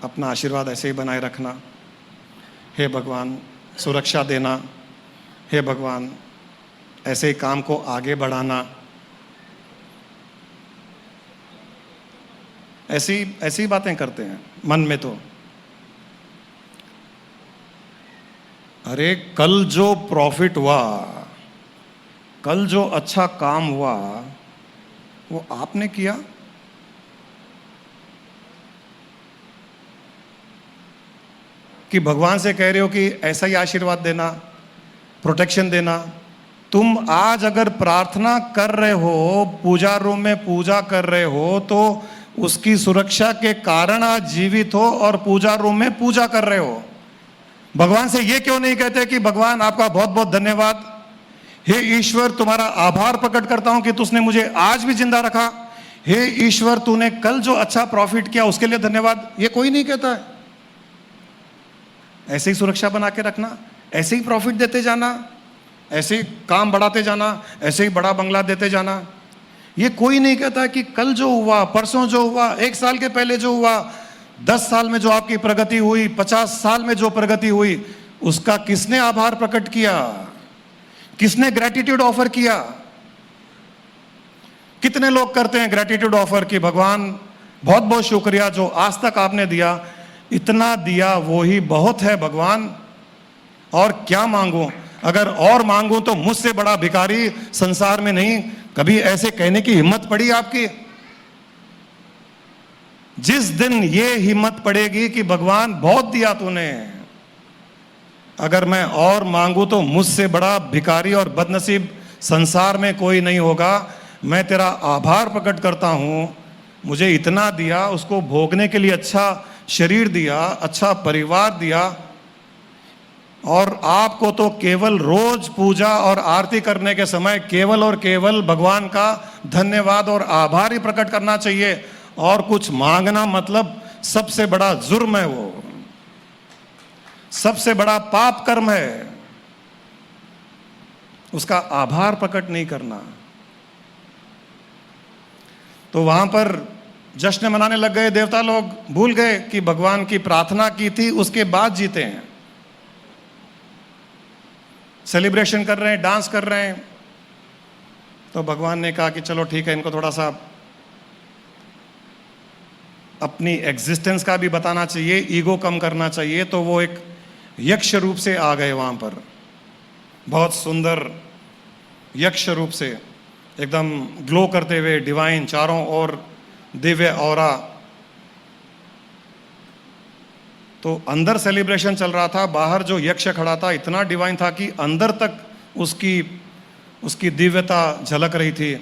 अपना आशीर्वाद ऐसे ही बनाए रखना, हे भगवान सुरक्षा देना, हे भगवान ऐसे ही काम को आगे बढ़ाना। ऐसी बातें करते हैं मन में। तो अरे कल जो प्रॉफिट हुआ, कल जो अच्छा काम हुआ, वो आपने किया? कि भगवान से कह रहे हो कि ऐसा ही आशीर्वाद देना, प्रोटेक्शन देना। तुम आज अगर प्रार्थना कर रहे हो, पूजा रूम में पूजा कर रहे हो, तो उसकी सुरक्षा के कारण आज जीवित हो और पूजा रूम में पूजा कर रहे हो। भगवान से ये क्यों नहीं कहते कि भगवान आपका बहुत बहुत धन्यवाद, हे ईश्वर तुम्हारा आभार प्रकट करता हूं कि तुमने मुझे आज भी जिंदा रखा, हे ईश्वर तूने कल जो अच्छा प्रॉफिट किया उसके लिए धन्यवाद। ये कोई नहीं कहता है। ऐसे ही सुरक्षा बना के रखना, ऐसे ही प्रॉफिट देते जाना, ऐसे ही काम बढ़ाते जाना, ऐसे ही बड़ा बंगला देते जाना। ये कोई नहीं कहता कि कल जो हुआ, परसों जो हुआ, 1 साल के पहले जो हुआ, 10 साल में जो आपकी प्रगति हुई, 50 साल में जो प्रगति हुई, उसका किसने आभार प्रकट किया, किसने ग्रेटिट्यूड ऑफर किया? कितने लोग करते हैं ग्रेटिट्यूड ऑफर कि भगवान बहुत बहुत शुक्रिया जो आज तक आपने दिया, इतना दिया वो ही बहुत है भगवान, और क्या मांगूं? अगर और मांगूं तो मुझसे बड़ा भिखारी संसार में नहीं। कभी ऐसे कहने की हिम्मत पड़ी आपकी? जिस दिन ये हिम्मत पड़ेगी कि भगवान बहुत दिया तूने, अगर मैं और मांगू तो मुझसे बड़ा भिखारी और बदनसीब संसार में कोई नहीं होगा। मैं तेरा आभार प्रकट करता हूं, मुझे इतना दिया, उसको भोगने के लिए अच्छा शरीर दिया, अच्छा परिवार दिया, और आपको तो केवल रोज पूजा और आरती करने के समय केवल और केवल भगवान का धन्यवाद और आभार ही प्रकट करना चाहिए। और कुछ मांगना मतलब सबसे बड़ा जुर्म है, वो सबसे बड़ा पाप कर्म है, उसका आभार प्रकट नहीं करना। तो वहां पर जश्न मनाने लग गए देवता लोग, भूल गए कि भगवान की प्रार्थना की थी उसके बाद जीते हैं। सेलिब्रेशन कर रहे हैं, डांस कर रहे हैं। तो भगवान ने कहा कि चलो ठीक है, इनको थोड़ा सा अपनी एग्जिस्टेंस का भी बताना चाहिए, ईगो कम करना चाहिए। तो वो एक यक्ष रूप से आ गए वहां पर, बहुत सुंदर यक्ष रूप से, एकदम ग्लो करते हुए, डिवाइन, चारों ओर दिव्य ऑरा। तो अंदर सेलिब्रेशन चल रहा था, बाहर जो यक्ष खड़ा था इतना डिवाइन था कि अंदर तक उसकी दिव्यता झलक रही थी।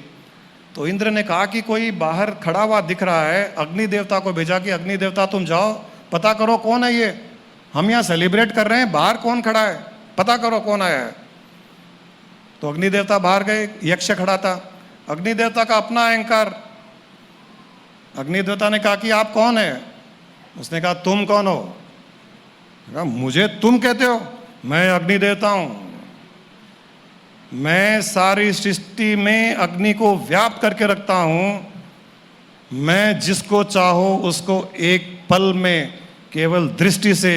तो इंद्र ने कहा कि कोई बाहर खड़ा हुआ दिख रहा है। अग्नि देवता को भेजा कि अग्नि देवता तुम जाओ, पता करो कौन है ये, हम यहाँ सेलिब्रेट कर रहे हैं, बाहर कौन खड़ा है, पता करो कौन आया है। तो अग्नि देवता बाहर गए, यक्ष खड़ा था। अग्नि देवता का अपना अहंकार। अग्नि देवता ने कहा कि आप कौन है? उसने कहा तुम कौन हो? कहा मुझे तुम कहते हो? मैं अग्नि देवता हूं। मैं सारी सृष्टि में अग्नि को व्याप्त करके रखता हूं। मैं जिसको चाहो उसको एक पल में केवल दृष्टि से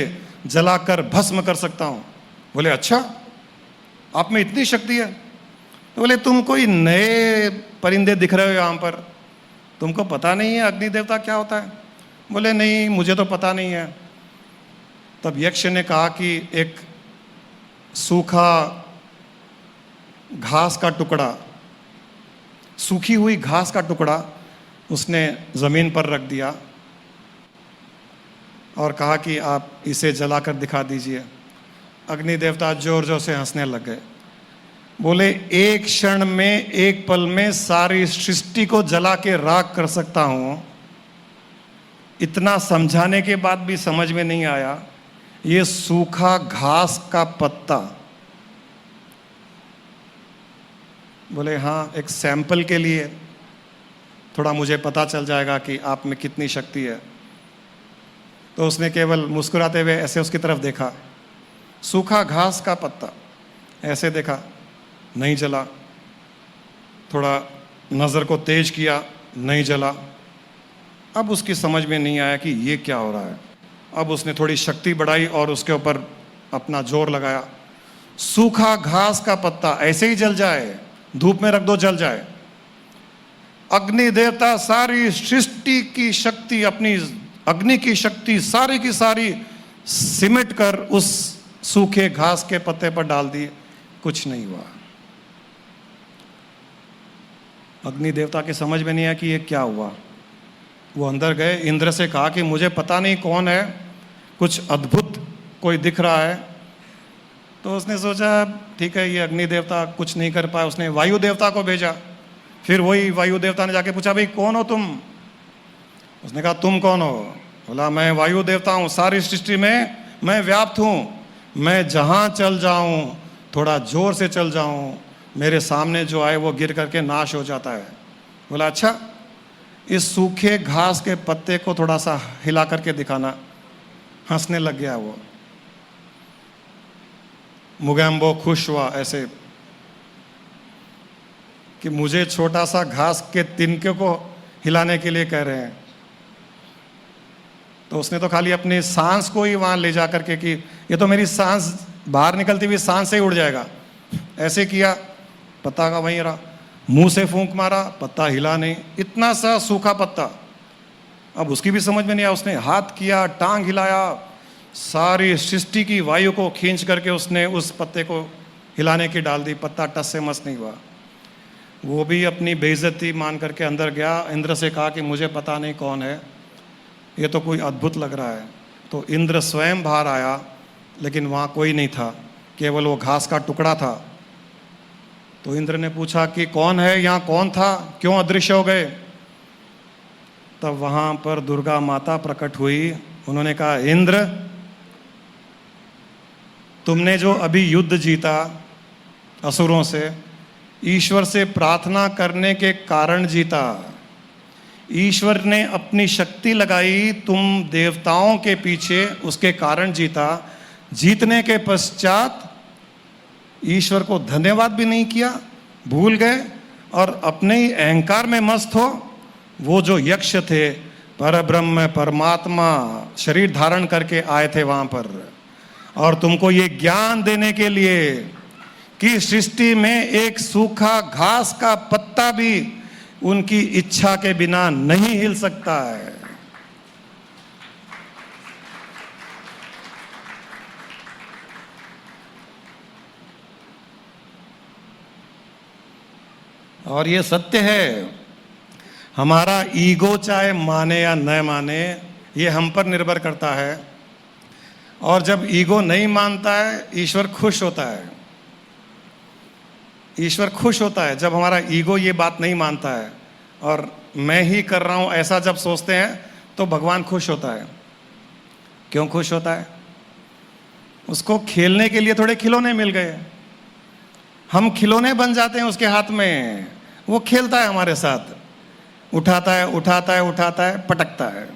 जलाकर भस्म कर सकता हूं। बोले अच्छा, आप में इतनी शक्ति है? तो बोले तुम कोई नए परिंदे दिख रहे हो यहां पर, तुमको पता नहीं है अग्नि देवता क्या होता है? बोले नहीं, मुझे तो पता नहीं है। तब यक्ष ने कहा कि एक सूखा घास का टुकड़ा, सूखी हुई घास का टुकड़ा उसने जमीन पर रख दिया और कहा कि आप इसे जलाकर दिखा दीजिए। अग्नि देवता जोर जोर से हंसने लग गए। बोले एक क्षण में, एक पल में सारी सृष्टि को जला के राख कर सकता हूं। इतना समझाने के बाद भी समझ में नहीं आया। ये सूखा घास का पत्ता, बोले हाँ, एक सैंपल के लिए, थोड़ा मुझे पता चल जाएगा कि आप में कितनी शक्ति है। तो उसने केवल मुस्कुराते हुए ऐसे उसकी तरफ देखा, सूखा घास का पत्ता, ऐसे देखा, नहीं जला। थोड़ा नज़र को तेज किया, नहीं जला। अब उसकी समझ में नहीं आया कि ये क्या हो रहा है। अब उसने थोड़ी शक्ति बढ़ाई और उसके ऊपर अपना जोर लगाया। सूखा घास का पत्ता ऐसे ही जल जाए, धूप में रख दो जल जाए। अग्नि देवता सारी सृष्टि की शक्ति, अपनी अग्नि की शक्ति सारी की सारी सिमट कर उस सूखे घास के पत्ते पर डाल दी, कुछ नहीं हुआ। अग्नि देवता की समझ में नहीं आया कि ये क्या हुआ। वो अंदर गए, इंद्र से कहा कि मुझे पता नहीं कौन है, कुछ अद्भुत कोई दिख रहा है। तो उसने सोचा ठीक है, ये अग्नि देवता कुछ नहीं कर पाया। उसने वायु देवता को भेजा। फिर वही वायु देवता ने जाके पूछा, भाई कौन हो तुम? उसने कहा तुम कौन हो? बोला मैं वायु देवता हूँ, सारी सृष्टि में मैं व्याप्त हूँ। मैं जहाँ चल जाऊँ, थोड़ा जोर से चल जाऊँ, मेरे सामने जो आए वो गिर करके नाश हो जाता है। बोला अच्छा, इस सूखे घास के पत्ते को थोड़ा सा हिला करके दिखाना। हंसने लग गया वो। मुगैम्बो खुश हुआ ऐसे कि मुझे छोटा सा घास के तिनके को हिलाने के लिए कह रहे हैं। तो उसने तो खाली अपनी सांस को ही वहां ले जा करके कि ये तो मेरी सांस बाहर निकलती हुई सांस से ही उड़ जाएगा, ऐसे किया, पत्ता का वहीं रहा। मुंह से फूंक मारा, पत्ता हिला नहीं, इतना सा सूखा पत्ता। अब उसकी भी समझ में नहीं आया। उसने हाथ किया, टांग हिलाया, सारी सृष्टि की वायु को खींच करके उसने उस पत्ते को हिलाने की डाल दी, पत्ता टस से मस नहीं हुआ। वो भी अपनी बेइज्जती मान करके अंदर गया, इंद्र से कहा कि मुझे पता नहीं कौन है, ये तो कोई अद्भुत लग रहा है। तो इंद्र स्वयं बाहर आया, लेकिन वहाँ कोई नहीं था, केवल वो घास का टुकड़ा था। तो इंद्र ने पूछा कि कौन है यहाँ, कौन था, क्यों अदृश्य हो गए? तब वहाँ पर दुर्गा माता प्रकट हुई। उन्होंने कहा, इंद्र, तुमने जो अभी युद्ध जीता असुरों से, ईश्वर से प्रार्थना करने के कारण जीता। ईश्वर ने अपनी शक्ति लगाई, तुम देवताओं के पीछे, उसके कारण जीता। जीतने के पश्चात ईश्वर को धन्यवाद भी नहीं किया, भूल गए और अपने ही अहंकार में मस्त हो। वो जो यक्ष थे, परब्रह्म परमात्मा शरीर धारण करके आए थे वहाँ पर, और तुमको ये ज्ञान देने के लिए कि सृष्टि में एक सूखा घास का पत्ता भी उनकी इच्छा के बिना नहीं हिल सकता है। और ये सत्य है। हमारा ईगो चाहे माने या न माने, ये हम पर निर्भर करता है। और जब ईगो नहीं मानता है, ईश्वर खुश होता है। ईश्वर खुश होता है जब हमारा ईगो ये बात नहीं मानता है और मैं ही कर रहा हूं ऐसा जब सोचते हैं, तो भगवान खुश होता है। क्यों खुश होता है? उसको खेलने के लिए थोड़े खिलौने मिल गए, हम खिलौने बन जाते हैं उसके हाथ में। वो खेलता है हमारे साथ, उठाता है उठाता है उठाता है, पटकता है,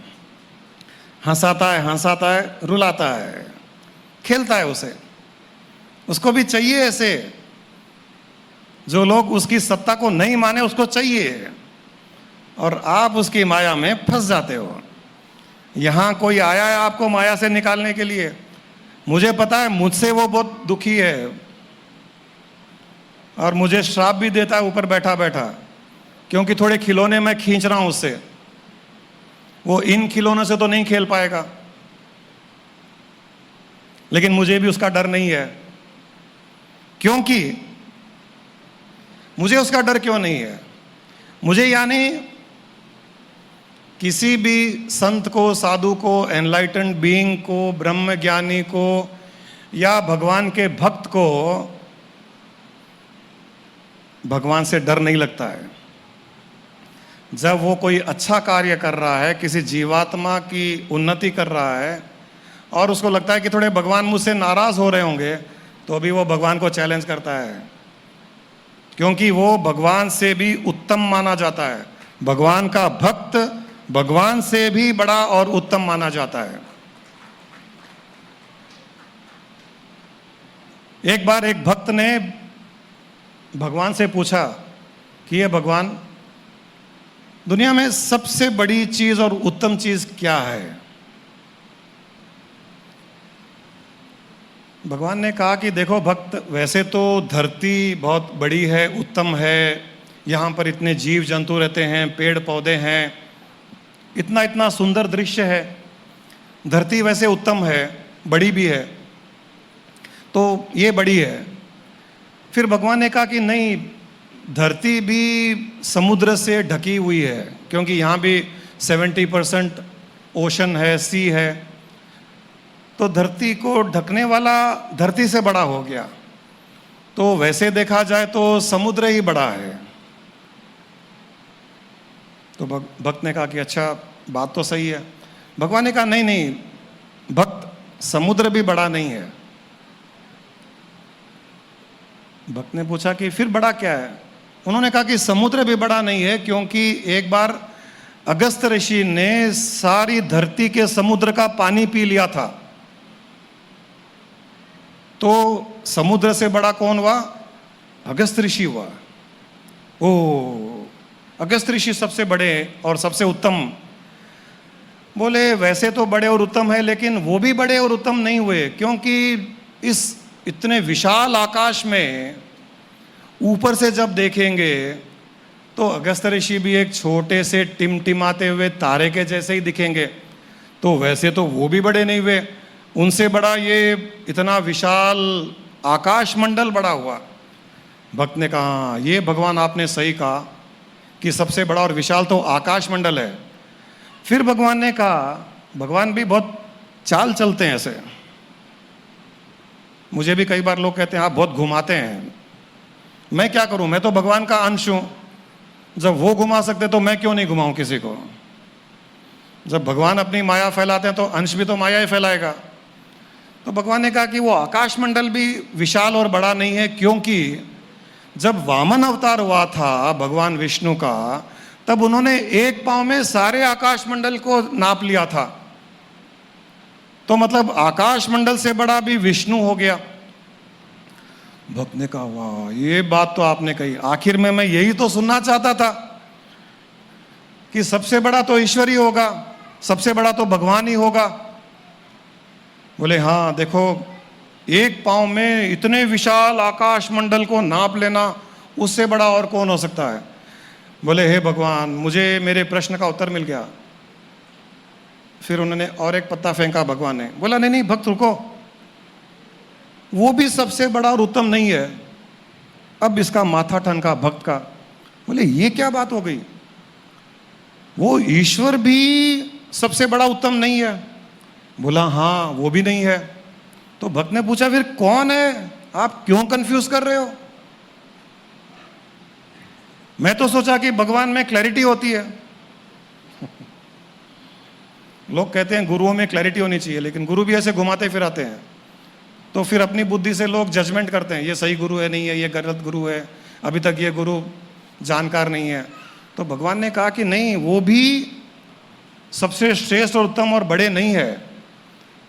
हंसाता है हंसाता है, रुलाता है, खेलता है उसे। उसको भी चाहिए ऐसे। जो लोग उसकी सत्ता को नहीं माने, उसको चाहिए, और आप उसकी माया में फंस जाते हो। यहां कोई आया है आपको माया से निकालने के लिए। मुझे पता है, मुझसे वो बहुत दुखी है और मुझे श्राप भी देता है ऊपर बैठा बैठा, क्योंकि थोड़े खिलौने मैं खींच रहा हूं उससे। वो इन खिलौनों से तो नहीं खेल पाएगा, लेकिन मुझे भी उसका डर नहीं है। क्योंकि मुझे उसका डर क्यों नहीं है? मुझे यानी किसी भी संत को, साधु को, एनलाइटेंड बीइंग को, ब्रह्म ज्ञानी को या भगवान के भक्त को भगवान से डर नहीं लगता है। जब वो कोई अच्छा कार्य कर रहा है, किसी जीवात्मा की उन्नति कर रहा है, और उसको लगता है कि थोड़े भगवान मुझसे नाराज हो रहे होंगे, तो भी वो भगवान को चैलेंज करता है, क्योंकि वो भगवान से भी उत्तम माना जाता है। भगवान का भक्त भगवान से भी बड़ा और उत्तम माना जाता है। एक बार एक भक्त ने भगवान से पूछा कि ये भगवान, दुनिया में सबसे बड़ी चीज और उत्तम चीज क्या है? भगवान ने कहा कि देखो भक्त, वैसे तो धरती बहुत बड़ी है, उत्तम है, यहाँ पर इतने जीव जंतु रहते हैं, पेड़ पौधे हैं, इतना इतना सुंदर दृश्य है। धरती वैसे उत्तम है, बड़ी भी है, तो ये बड़ी है। फिर भगवान ने कहा कि नहीं, धरती भी समुद्र से ढकी हुई है, क्योंकि यहाँ भी 70% ओशन है, सी है। तो धरती को ढकने वाला धरती से बड़ा हो गया, तो वैसे देखा जाए तो समुद्र ही बड़ा है। तो भक्त ने कहा कि अच्छा, बात तो सही है। भगवान ने कहा नहीं नहीं भक्त, समुद्र भी बड़ा नहीं है। भक्त ने पूछा कि फिर बड़ा क्या है? उन्होंने कहा कि समुद्र भी बड़ा नहीं है, क्योंकि एक बार अगस्त ऋषि ने सारी धरती के समुद्र का पानी पी लिया था। तो समुद्र से बड़ा कौन हुआ? अगस्त ऋषि हुआ। ओ, अगस्त ऋषि सबसे बड़े और सबसे उत्तम। बोले वैसे तो बड़े और उत्तम है, लेकिन वो भी बड़े और उत्तम नहीं हुए, क्योंकि इस इतने विशाल आकाश में ऊपर से जब देखेंगे तो अगस्त ऋषि भी एक छोटे से टिमटिमाते हुए तारे के जैसे ही दिखेंगे। तो वैसे तो वो भी बड़े नहीं हुए, उनसे बड़ा ये इतना विशाल आकाश मंडल बड़ा हुआ। भक्त ने कहा ये भगवान आपने सही कहा कि सबसे बड़ा और विशाल तो आकाश मंडल है। फिर भगवान ने कहा, भगवान भी बहुत चाल चलते हैं ऐसे। मुझे भी कई बार लोग कहते हैं आप बहुत घुमाते हैं। मैं क्या करूं, मैं तो भगवान का अंश हूं। जब वो घुमा सकते तो मैं क्यों नहीं घुमाऊं किसी को। जब भगवान अपनी माया फैलाते हैं तो अंश भी तो माया ही फैलाएगा। तो भगवान ने कहा कि वो आकाश मंडल भी विशाल और बड़ा नहीं है, क्योंकि जब वामन अवतार हुआ था भगवान विष्णु का, तब उन्होंने एक पांव में सारे आकाश मंडल को नाप लिया था। तो मतलब आकाश मंडल से बड़ा भी विष्णु हो गया। भक्त ने कहा वाह ये बात तो आपने कही, आखिर में मैं यही तो सुनना चाहता था कि सबसे बड़ा तो ईश्वर ही होगा, सबसे बड़ा तो भगवान ही होगा। बोले हाँ देखो, एक पांव में इतने विशाल आकाश मंडल को नाप लेना, उससे बड़ा और कौन हो सकता है। बोले हे भगवान, मुझे मेरे प्रश्न का उत्तर मिल गया। फिर उन्होंने और एक पत्ता फेंका भगवान ने। बोला नहीं नहीं भक्त रुको, वो भी सबसे बड़ा और उत्तम नहीं है। अब इसका माथा ठनका भक्त का। बोले ये क्या बात हो गई, वो ईश्वर भी सबसे बड़ा उत्तम नहीं है। बोला हाँ वो भी नहीं है। तो भक्त ने पूछा फिर कौन है, आप क्यों कंफ्यूज कर रहे हो। मैं तो सोचा कि भगवान में क्लैरिटी होती है। लोग कहते हैं गुरुओं में क्लैरिटी होनी चाहिए, लेकिन गुरु भी ऐसे घुमाते फिराते हैं। तो फिर अपनी बुद्धि से लोग जजमेंट करते हैं, ये सही गुरु है, नहीं है, ये गलत गुरु है, अभी तक ये गुरु जानकार नहीं है। तो भगवान ने कहा कि नहीं, वो भी सबसे श्रेष्ठ और उत्तम और बड़े नहीं है।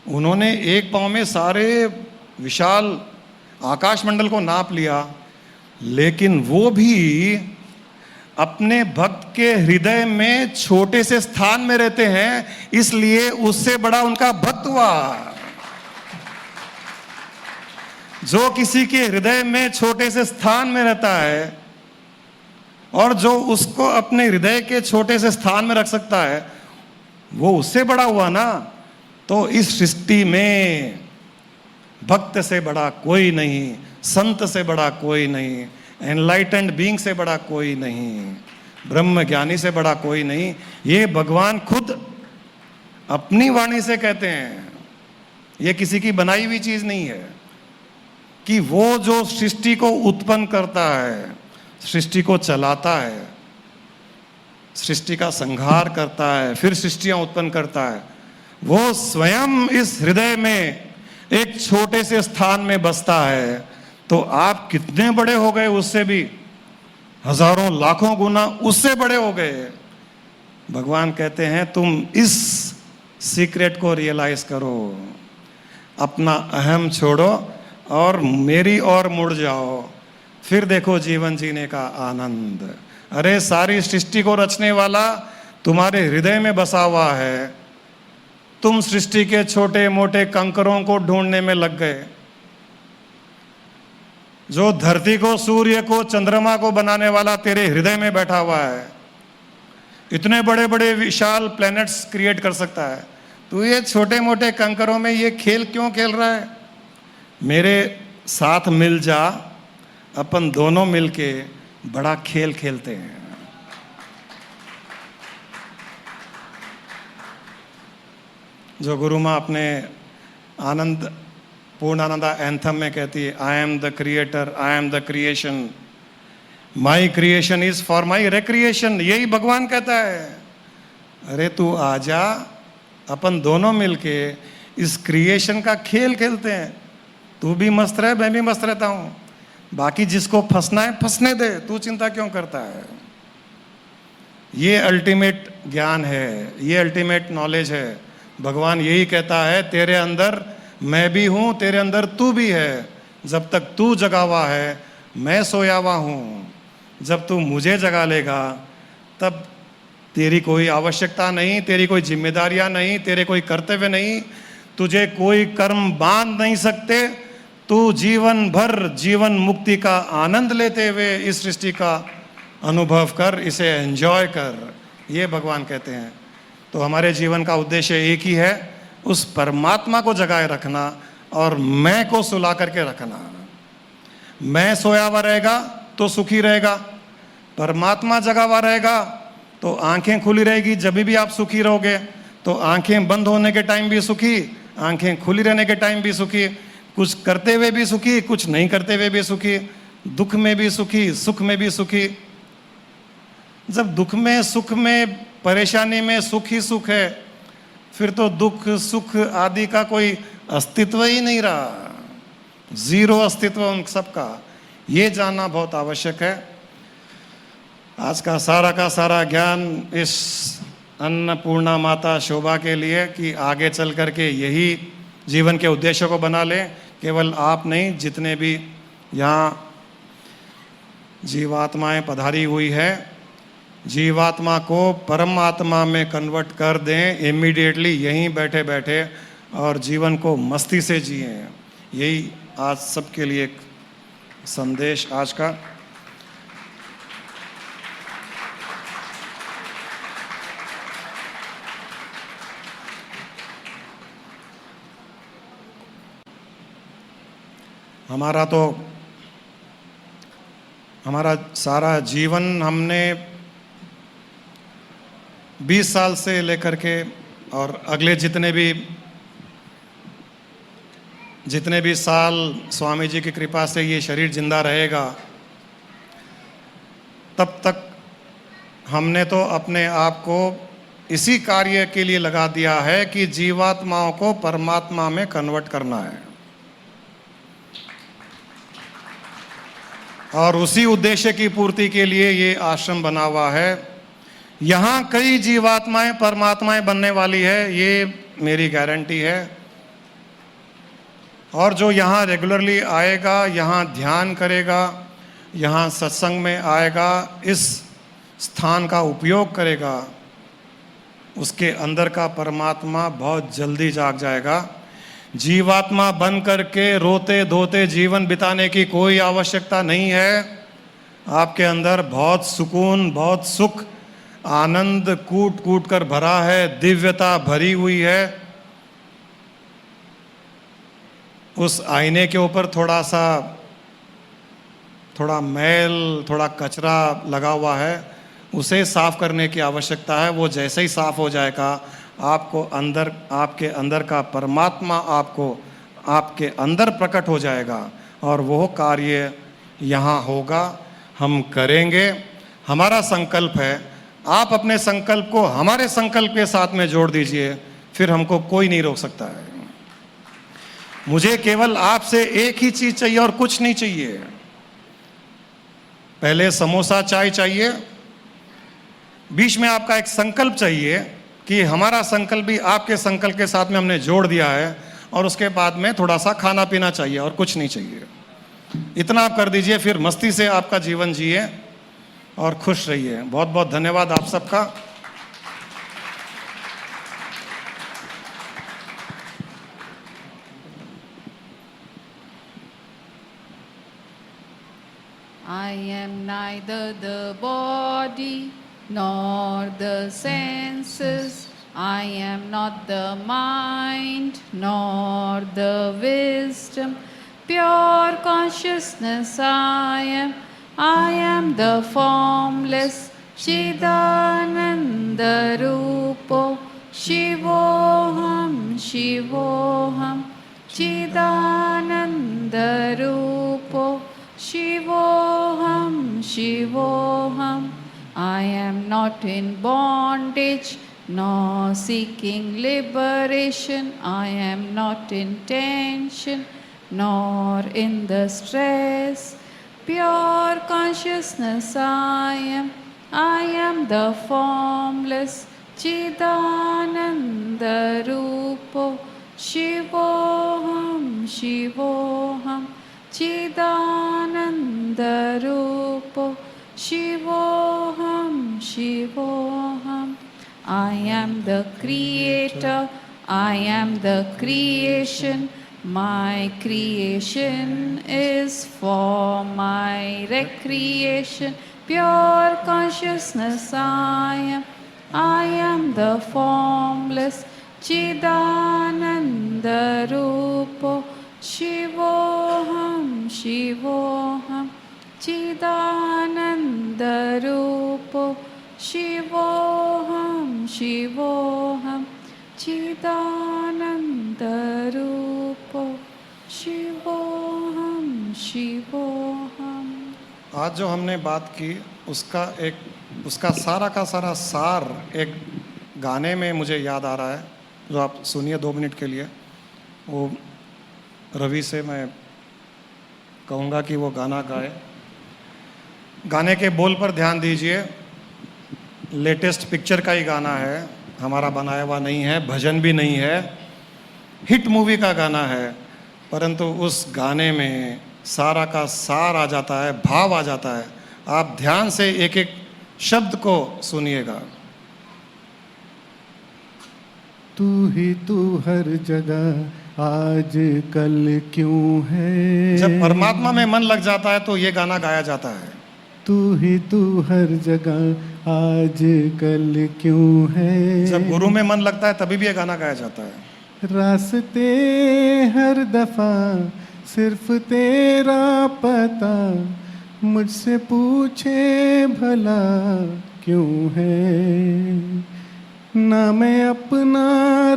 उन्होंने एक पांव में सारे विशाल आकाश मंडल को नाप लिया, लेकिन वो भी अपने भक्त के हृदय में छोटे से स्थान में रहते हैं, इसलिए उससे बड़ा उनका भक्त हुआ। जो किसी के हृदय में छोटे से स्थान में रहता है और जो उसको अपने हृदय के छोटे से स्थान में रख सकता है, वो उससे बड़ा हुआ ना। तो इस सृष्टि में भक्त से बड़ा कोई नहीं, संत से बड़ा कोई नहीं, एनलाइटेंड बीइंग से बड़ा कोई नहीं, ब्रह्म ज्ञानी से बड़ा कोई नहीं। ये भगवान खुद अपनी वाणी से कहते हैं, ये किसी की बनाई हुई चीज नहीं है। कि वो जो सृष्टि को उत्पन्न करता है, सृष्टि को चलाता है, सृष्टि का संहार करता है, फिर सृष्टियां उत्पन्न करता है, वो स्वयं इस हृदय में एक छोटे से स्थान में बसता है। तो आप कितने बड़े हो गए, उससे भी हजारों लाखों गुना उससे बड़े हो गए। भगवान कहते हैं तुम इस सीक्रेट को रियलाइज करो, अपना अहम छोड़ो और मेरी ओर मुड़ जाओ, फिर देखो जीवन जीने का आनंद। अरे सारी सृष्टि को रचने वाला तुम्हारे हृदय में बसा हुआ है, तुम सृष्टि के छोटे मोटे कंकरों को ढूंढने में लग गए। जो धरती को, सूर्य को, चंद्रमा को बनाने वाला तेरे हृदय में बैठा हुआ है, इतने बड़े बड़े विशाल प्लैनेट्स क्रिएट कर सकता है, तू ये छोटे मोटे कंकरों में ये खेल क्यों खेल रहा है। मेरे साथ मिल जा, अपन दोनों मिलके बड़ा खेल खेलते हैं। जो गुरु माँ अपने आनंद पूर्णानंदा एंथम में कहती है, I am the creator, I am the creation, my creation is for my recreation. यही भगवान कहता है। अरे तू आजा, अपन दोनों मिलके इस क्रिएशन का खेल खेलते हैं। तू भी मस्त रहे, मैं भी मस्त रहता हूँ, बाकी जिसको फंसना है फंसने दे, तू चिंता क्यों करता है। ये अल्टीमेट ज्ञान है, ये अल्टीमेट नॉलेज है। भगवान यही कहता है, तेरे अंदर मैं भी हूँ, तेरे अंदर तू भी है। जब तक तू जगा हुआ है मैं सोया हुआ हूँ। जब तू मुझे जगा लेगा तब तेरी कोई आवश्यकता नहीं, तेरी कोई जिम्मेदारियां नहीं, तेरे कोई कर्तव्य नहीं, तुझे कोई कर्म बांध नहीं सकते। तू जीवन भर जीवन मुक्ति का आनंद लेते हुए इस सृष्टि का अनुभव कर, इसे एंजॉय कर। ये भगवान कहते हैं। तो हमारे जीवन का उद्देश्य एक ही है, उस परमात्मा को जगाए रखना और मैं को सुला करके रखना। मैं सोया हुआ रहेगा तो सुखी रहेगा, परमात्मा जगा हुआ रहेगा तो आंखें खुली रहेगी। जब भी आप सुखी रहोगे तो आंखें बंद होने के टाइम भी सुखी, आंखें खुली रहने के टाइम भी सुखी, कुछ करते हुए भी सुखी, कुछ नहीं करते हुए भी सुखी, दुख में भी सुखी, सुख में भी सुखी। जब दुख में, सुख में, परेशानी में सुख ही सुख है, फिर तो दुख सुख आदि का कोई अस्तित्व ही नहीं रहा, जीरो अस्तित्व उन सबका। ये जानना बहुत आवश्यक है। आज का सारा ज्ञान इस अन्नपूर्णा माता शोभा के लिए कि आगे चल करके यही जीवन के उद्देश्य को बना लें। केवल आप नहीं, जितने भी यहाँ जीवात्माएं पधारी हुई है, जीवात्मा को परमात्मा में कन्वर्ट कर दें इमीडिएटली, यहीं बैठे बैठे, और जीवन को मस्ती से जिए। यही आज सबके लिए एक संदेश आज का। हमारा सारा जीवन हमने 20 साल से लेकर के और अगले जितने भी साल स्वामी जी की कृपा से ये शरीर जिंदा रहेगा, तब तक हमने तो अपने आप को इसी कार्य के लिए लगा दिया है कि जीवात्माओं को परमात्मा में कन्वर्ट करना है, और उसी उद्देश्य की पूर्ति के लिए ये आश्रम बना हुआ है। यहाँ कई जीवात्माएं परमात्माएं बनने वाली है, ये मेरी गारंटी है। और जो यहाँ रेगुलरली आएगा, यहाँ ध्यान करेगा, यहाँ सत्संग में आएगा, इस स्थान का उपयोग करेगा, उसके अंदर का परमात्मा बहुत जल्दी जाग जाएगा। जीवात्मा बन करके रोते धोते जीवन बिताने की कोई आवश्यकता नहीं है। आपके अंदर बहुत सुकून, बहुत सुख, आनंद कूट कूट कर भरा है, दिव्यता भरी हुई है। उस आईने के ऊपर थोड़ा मैल, थोड़ा कचरा लगा हुआ है, उसे साफ करने की आवश्यकता है। वो जैसे ही साफ हो जाएगा, आपके अंदर का परमात्मा आपके अंदर प्रकट हो जाएगा, और वो कार्य यहाँ होगा, हम करेंगे। हमारा संकल्प है, आप अपने संकल्प को हमारे संकल्प के साथ में जोड़ दीजिए, फिर हमको कोई नहीं रोक सकता है। मुझे केवल आपसे एक ही चीज चाहिए और कुछ नहीं चाहिए। पहले समोसा चाय चाहिए, बीच में आपका एक संकल्प चाहिए कि हमारा संकल्प भी आपके संकल्प के साथ में हमने जोड़ दिया है, और उसके बाद में थोड़ा सा खाना पीना चाहिए और कुछ नहीं चाहिए। इतना आप कर दीजिए, फिर मस्ती से आपका जीवन जिए और खुश रहिए। बहुत बहुत धन्यवाद आप सबका। I am neither the body nor the senses. I am not the mind nor the wisdom. Pure consciousness I am. I am the formless Chidananda Rupo. Shivoham, Shivoham, Chidananda Rupo. Shivoham, Shivoham. I am not in bondage nor seeking liberation. I am not in tension nor in the stress. Pure consciousness I am. I am the formless Chidananda Rupo. Shivoham, Shivoham, Chidananda Rupo. Shivoham, Shivoham. I am the creator, I am the creation. My creation is for my recreation. Pure consciousness I am. I am the formless चिदानन्दरूपो शिवोऽहं शिवोऽहं चिदानन्दरूपो शिवोऽहं शिवोऽहं चिदानन्दरूपो शिवोऽहं शिवोऽहं। आज जो हमने बात की उसका सारा का सारा सार एक गाने में मुझे याद आ रहा है, जो आप सुनिए 2 मिनट के लिए। वो रवि से मैं कहूँगा कि वो गाना गाए। गाने के बोल पर ध्यान दीजिए। लेटेस्ट पिक्चर का ही गाना है, हमारा बनाया हुआ नहीं है, भजन भी नहीं है, हिट मूवी का गाना है, परंतु उस गाने में सारा का सार आ जाता है, भाव आ जाता है। आप ध्यान से एक एक शब्द को सुनिएगा। तू ही तू हर जगह आज कल क्यों है। जब परमात्मा में मन लग जाता है तो ये गाना गाया जाता है। तू ही तू हर जगह आज कल क्यों है। जब गुरु में मन लगता है तभी भी ये गाना गाया जाता है। रास्ते हर दफा सिर्फ तेरा पता, मुझसे पूछे भला क्यों है। ना मैं अपना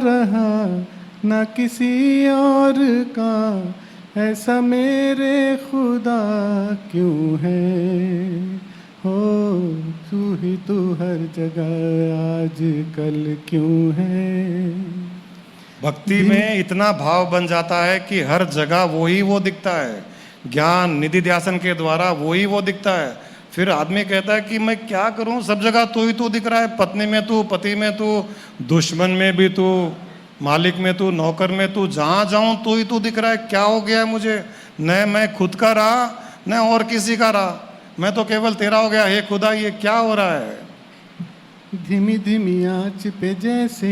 रहा ना किसी और का, ऐसा मेरे खुदा क्यों है। हो तू ही तू हर जगह आज कल क्यों है। भक्ति में इतना भाव बन जाता है कि हर जगह वो दिखता है। ज्ञान निधि ध्यासन के द्वारा वो दिखता है। फिर आदमी कहता है कि मैं क्या करूं, सब जगह तू ही तू दिख रहा है। पत्नी में तू, पति में तू, दुश्मन में भी तू, मालिक में तू, नौकर में तू, जहाँ जाऊं तू ही तू दिख रहा है। क्या हो गया है मुझे? न मैं खुद का रहा न और किसी का रहा, मैं तो केवल तेरा हो गया। हे खुदा, ये क्या हो रहा है? धीमी धीमी आँच पे जैसे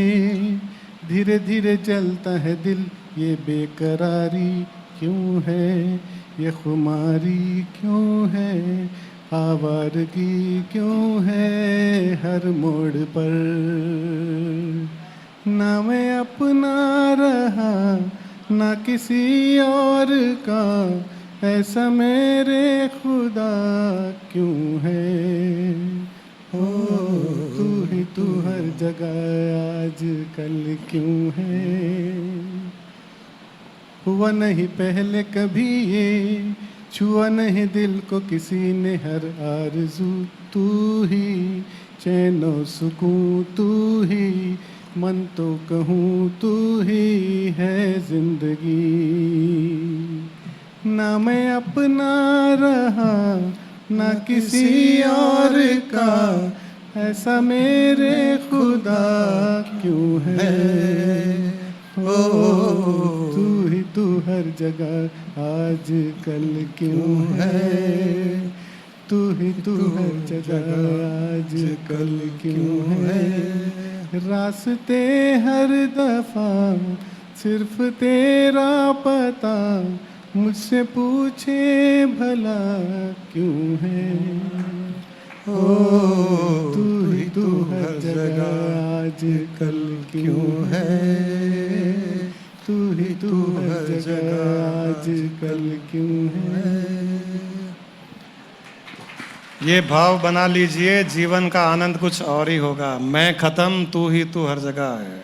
धीरे धीरे जलता है दिल, ये बेकरारी क्यों है, ये खुमारी क्यों है, आवारगी क्यों है हर मोड़ पर। ना मैं अपना रहा ना किसी और का, ऐसा मेरे खुदा क्यों है। हो तू ही तू हर जगह आज कल क्यों है। हुआ नहीं पहले कभी ये, छुआ नहीं दिल को किसी ने हर आरज़ू। तू ही चैनो सुकून, तू ही मन तो कहूँ, तू ही है जिंदगी। ना मैं अपना रहा ना किसी और का, ऐसा मेरे खुदा क्यों है। ओ तू ही तू हर जगह आज कल क्यों है। तू ही तू हर जगह आज कल क्यों है। रास्ते हर दफा सिर्फ तेरा पता, मुझसे पूछे भला क्यों है। ओ तू ही तू हर जगह आज कल क्यों है। तू ही तू हर जगह आज कल क्यों है। ये भाव बना लीजिए, जीवन का आनंद कुछ और ही होगा। मैं खत्म, तू ही तू हर जगह है।